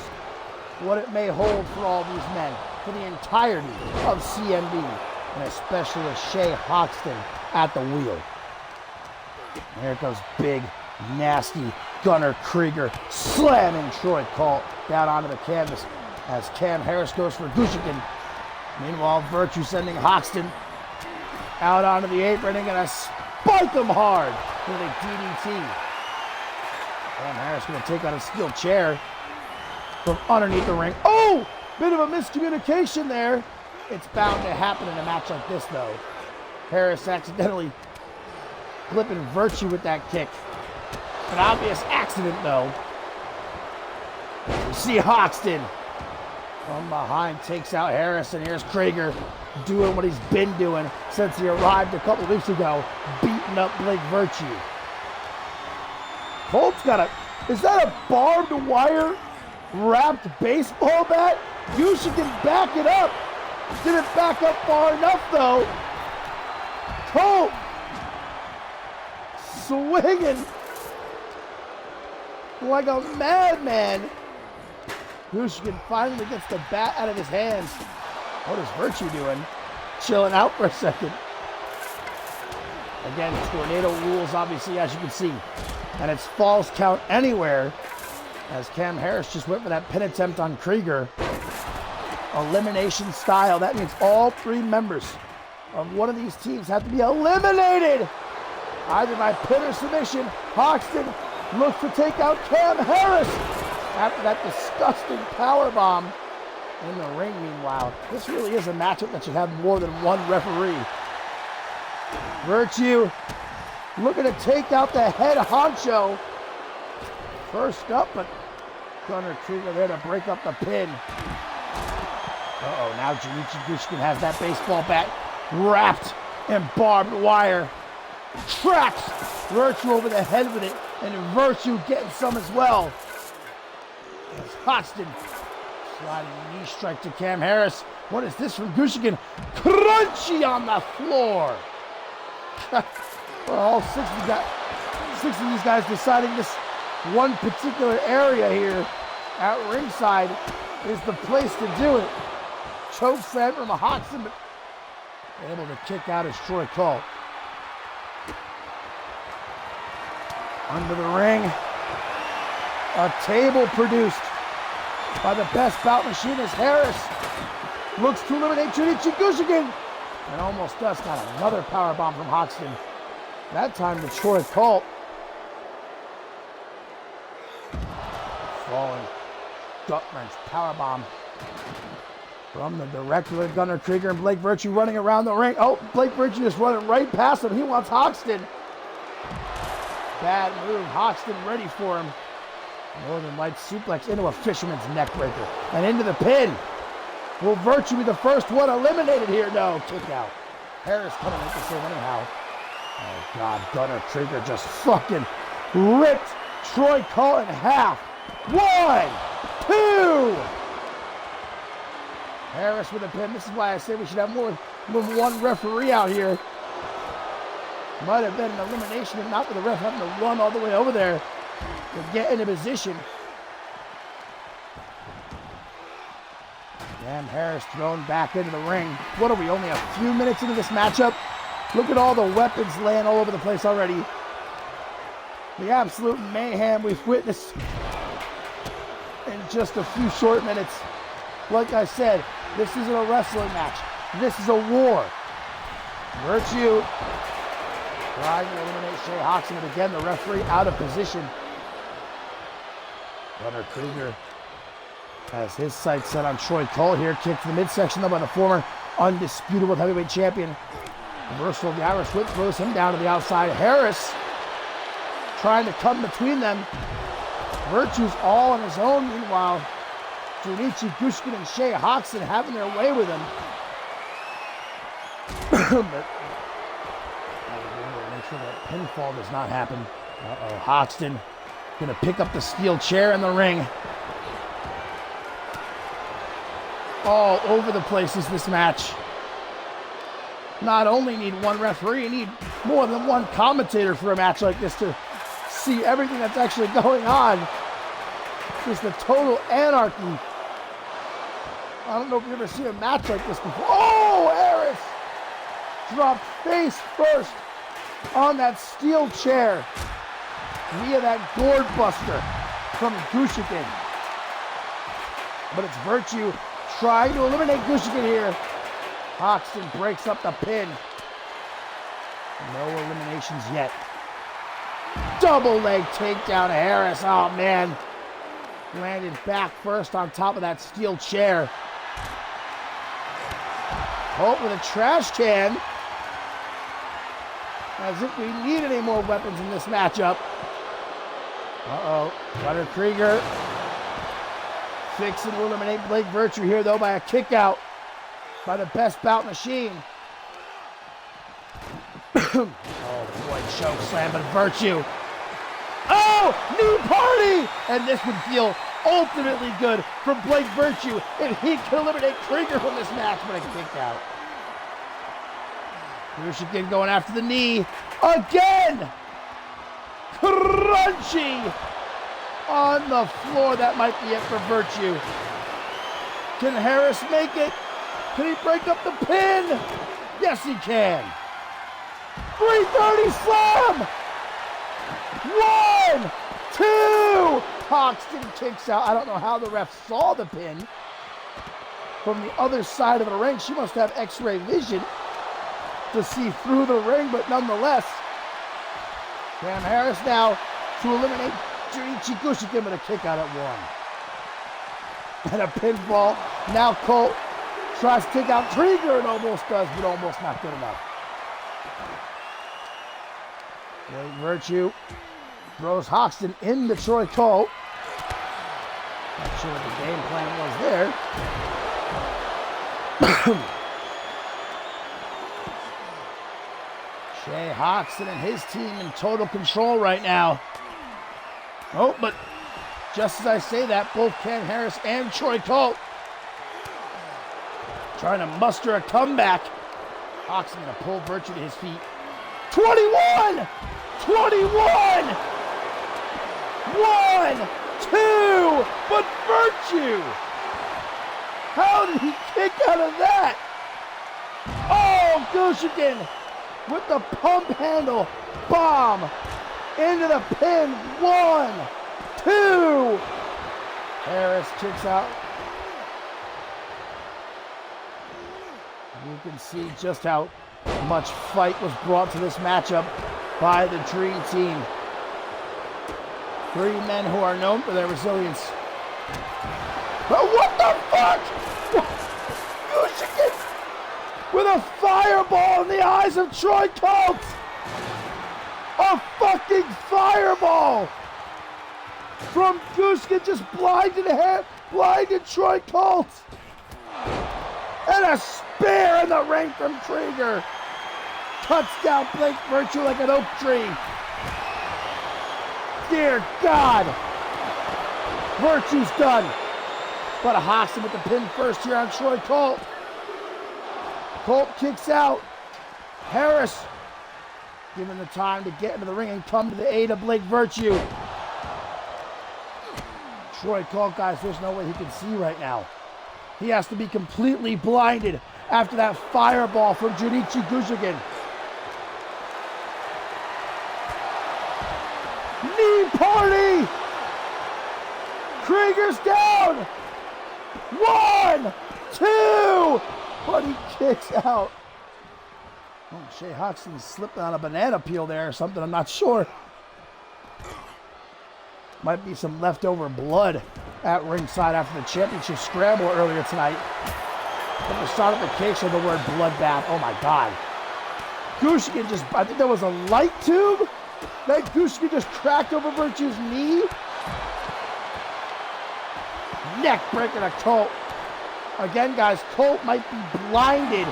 what it may hold for all these men, for the entirety of CMV, and especially with Shea Hoxton at the wheel. There goes big, nasty Gunnar Krieger slamming Troy Colt down onto the canvas as Cam Harris goes for Gushikin. Meanwhile, Virtue sending Hoxton out onto the apron and gonna spike him hard with a DDT. Cam Harris gonna take out a steel chair from underneath the ring. Oh! Bit of a miscommunication there. It's bound to happen in a match like this, though. Harris accidentally flipping Virtue with that kick. An obvious accident, though. You see Hoxton from behind takes out Harris, and here's Krieger doing what he's been doing since he arrived a couple weeks ago, beating up Blake Virtue. Colt's got a... Is that a barbed wire wrapped baseball bat? You should back it up. Didn't back up far enough, though. Colt swinging like a madman. Gushikin finally gets the bat out of his hands. What is Virtue doing? Chilling out for a second. Again, tornado rules, obviously, as you can see. And it's falls count anywhere, as Cam Harris just went for that pin attempt on Krieger. Elimination style. That means all three members of one of these teams have to be eliminated, either by pin or submission. Hoxton looks to take out Cam Harris after that disgusting powerbomb in the ring. Meanwhile, this really is a matchup that should have more than one referee. Virtue looking to take out the head honcho. First up, but Gunnar Krieger there to break up the pin. Uh-oh, now Junichi Gushikin has that baseball bat wrapped in barbed wire. Tracks Virtue over the head with it, and Virtue getting some as well. As Hoxton sliding knee strike to Cam Harris. What is this from Gushikin? Crunchy on the floor. Well, all six of these guys deciding this one particular area here at ringside is the place to do it. Choke slam from Hoxton, but able to kick out his Troy Colt. Under the ring, a table produced by the best bout machinist Harris. Looks to eliminate Junichi Gushikin, and almost does. Got another powerbomb from Hoxton. That time to Troy Colt. Falling gut-wrench powerbomb from the director, Gunnar Krieger, and Blake Virtue running around the ring. Oh, Blake Virtue is running right past him. He wants Hoxton. Bad move. Hoxton ready for him. Northern Light suplex into a fisherman's neck breaker and into the pin. Will Virtue be the first one eliminated here? No, kick out. Harris couldn't make the save anyhow. Oh God, Gunnar Krieger just fucking ripped Troy Colt in half. 1, 2. Harris with a pin. This is why I say we should have more than one referee out here. Might have been an elimination, if not with the ref having to run all the way over there to get into position. Cam Harris thrown back into the ring. What are we, only a few minutes into this matchup? Look at all the weapons laying all over the place already. The absolute mayhem we've witnessed in just a few short minutes. Like I said, this isn't a wrestling match. This is a war. Virtue trying to eliminate Shea Hoxton, but again, the referee out of position. Gunnar Krieger has his sights set on Troy Cole here. Kick to the midsection though by the former undisputed world heavyweight champion. Reversal of the Irish whip throws him down to the outside. Harris trying to come between them. Virtue's all on his own. Meanwhile, Junichi Gushkin and Shea Hoxton having their way with him. But make sure that pinfall does not happen. Uh-oh, Hoxton gonna pick up the steel chair in the ring. All over the place is this match. Not only need one referee, you need more than one commentator for a match like this to see everything that's actually going on. Just a total anarchy. I don't know if you've ever seen a match like this before. Oh, Harris dropped face first on that steel chair via that gourd buster from Gushikin. But it's Virtue trying to eliminate Gushikin here. Hoxton breaks up the pin. No eliminations yet. Double leg takedown to Harris. Oh man. Landed back first on top of that steel chair. Hope with a trash can. As if we need any more weapons in this matchup. Uh-oh. Gunnar Krieger fixing to eliminate Blake Virtue here though by a kick out by the best bout machine. Oh boy, choke slam, but Virtue. Oh, knee party! And this would feel ultimately good for Blake Virtue if he could eliminate Krieger from this match, but a kick out. Gushikin going after the knee again. Crunchy on the floor. That might be it for Virtue. Can Harris make it? Can he break up the pin? Yes, he can. 330 slam. 1, 2. Hoxton kicks out. I don't know how the ref saw the pin from the other side of the ring. She must have x-ray vision to see through the ring, but nonetheless, Cam Harris now to eliminate Junichi Gushikin with a kick out at 1. And a pinfall. Now Colt tries to take out Krieger and almost does, but almost not good enough. Blake Virtue throws Hoxton into Troy Cole. Not sure what the game plan was there. Shea Hoxton and his team in total control right now. Oh, but just as I say that, both Ken Harris and Troy Cole trying to muster a comeback. Hoxton gonna pull Virtue to his feet. 21! 21! 1, 2, but Virtue! How did he kick out of that? Oh, Gushikin with the pump handle bomb into the pin. 1, 2. Harris kicks out. You can see just how much fight was brought to this matchup by the Dream Team. 3 men who are known for their resilience. But what the fuck? Gushikin with a fireball in the eyes of Troy Colt. A fucking fireball from Gushikin just blinded Troy Colt. And a spear in the ring from Krieger. Cuts down Blake Virtue like an oak tree. Dear God. Virtue's done. But a Hoxton with the pin first here on Troy Colt. Colt kicks out. Harris given the time to get into the ring and come to the aid of Blake Virtue. Troy Colt, guys, there's no way he can see right now. He has to be completely blinded after that fireball from Junichi Gushikin. Knee party! Krieger's down! 1, 2! But he kicks out. Oh, Shea Hoxton slipped on a banana peel there or something. I'm not sure. Might be some leftover blood at ringside after the championship scramble earlier tonight. The personification of the word bloodbath. Oh my God. Gushkin just, I think there was a light tube that Gushkin just cracked over Virtue's knee. Neck breaking to Colt. Again, guys, Colt might be blinded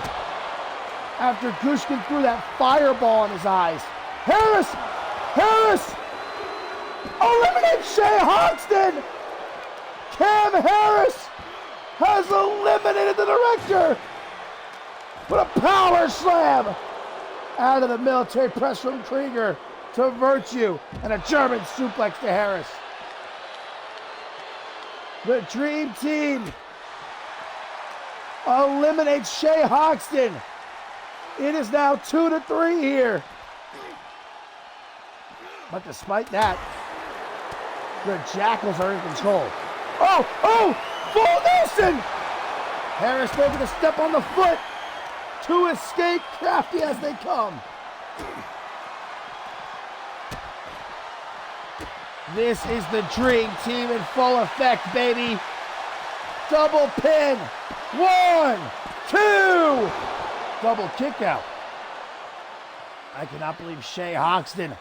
after Gushkin threw that fireball in his eyes. Harris! Harris! Eliminate Shea Hoxton! Cam Harris has eliminated the director with a power slam out of the military press from Krieger to Virtue and a German suplex to Harris. The Dream Team eliminates Shea Hoxton. It is now 2-3 here. But despite that, the Jackals are in control. Oh, full Nelson! Harris able to step on the foot to escape, crafty as they come. This is the Dream Team in full effect, baby. Double pin. 1, 2. Double kick out. I cannot believe Shea Hoxton,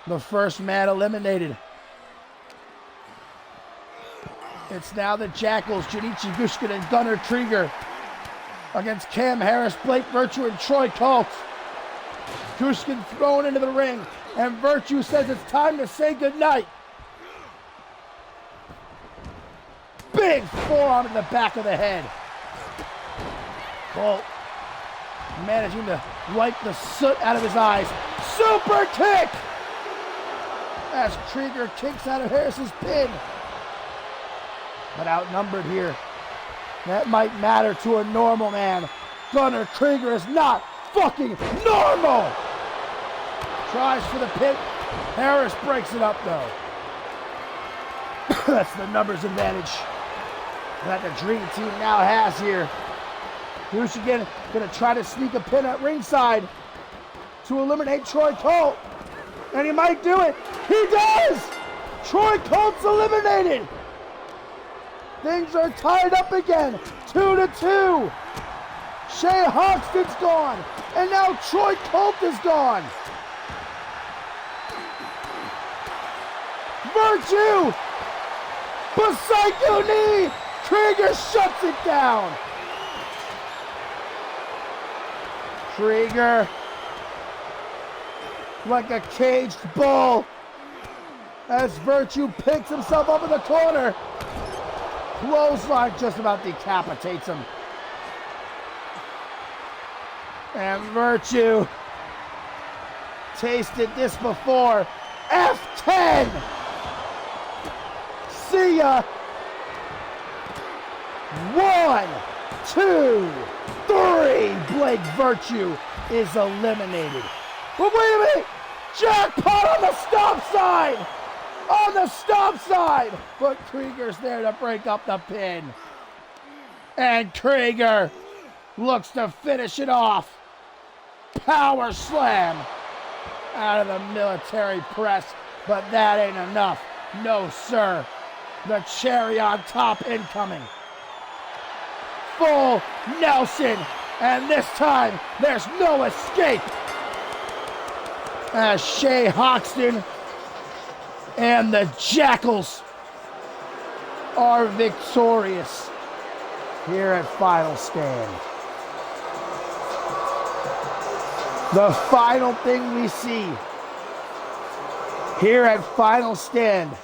the first man eliminated. It's now the Jackals, Junichi Gushkin and Gunnar Krieger against Cam Harris, Blake Virtue, and Troy Colt. Gushkin thrown into the ring, and Virtue says it's time to say goodnight. Big forearm in the back of the head. Colt managing to wipe the soot out of his eyes. Super kick! As Krieger kicks out of Harris's pin. But outnumbered here. That might matter to a normal man. Gunnar Krieger is not fucking normal! Tries for the pin. Harris breaks it up though. That's the numbers advantage that the Dream Team now has here. Bruce again gonna try to sneak a pin at ringside to eliminate Troy Colt. And he might do it. He does! Troy Colt's eliminated. Things are tied up again. 2-2. Shea Hoxton's gone. And now Troy Colt is gone. Virtue! Psycho knee! Krieger shuts it down. Krieger, like a caged bull, as Virtue picks himself up in the corner. Clothesline just about decapitates him. And Virtue tasted this before. F10! See ya! 1, 2, 3. Blake Virtue is eliminated. But wait a minute! Jackpot on the stop sign! On the stop sign! But Krieger's there to break up the pin. And Krieger looks to finish it off. Power slam out of the military press. But that ain't enough. No, sir. The cherry on top incoming. Full Nelson. And this time, there's no escape. As Shea Hoxton and the Jackals are victorious here at Final Stand. The final thing we see here at Final Stand,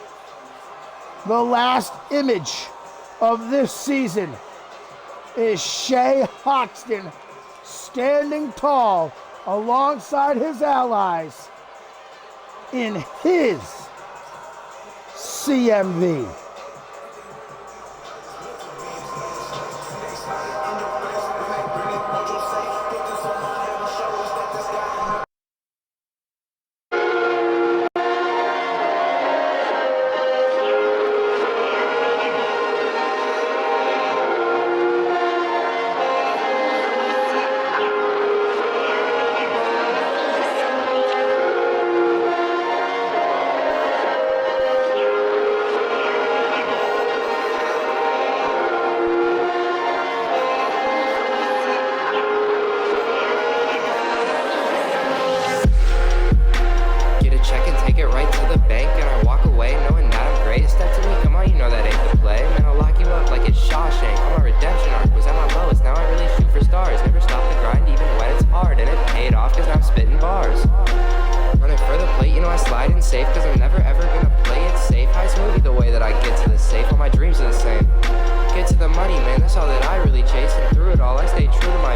the last image of this season, is Shea Hoxton standing tall alongside his allies in his CMV. know that ain't the play. Man, I'll lock you up like it's Shawshank. On my redemption arc was at my lowest, now I really shoot for stars. Never stop the grind even when it's hard, and it paid off cause now I'm spitting bars. Running for the plate, you know I slide in safe cause I'm never ever gonna play it safe. High smoothie the way that I get to the safe, all my dreams are the same. Get to the money, man, that's all that I really chase, and through it all I stay true to my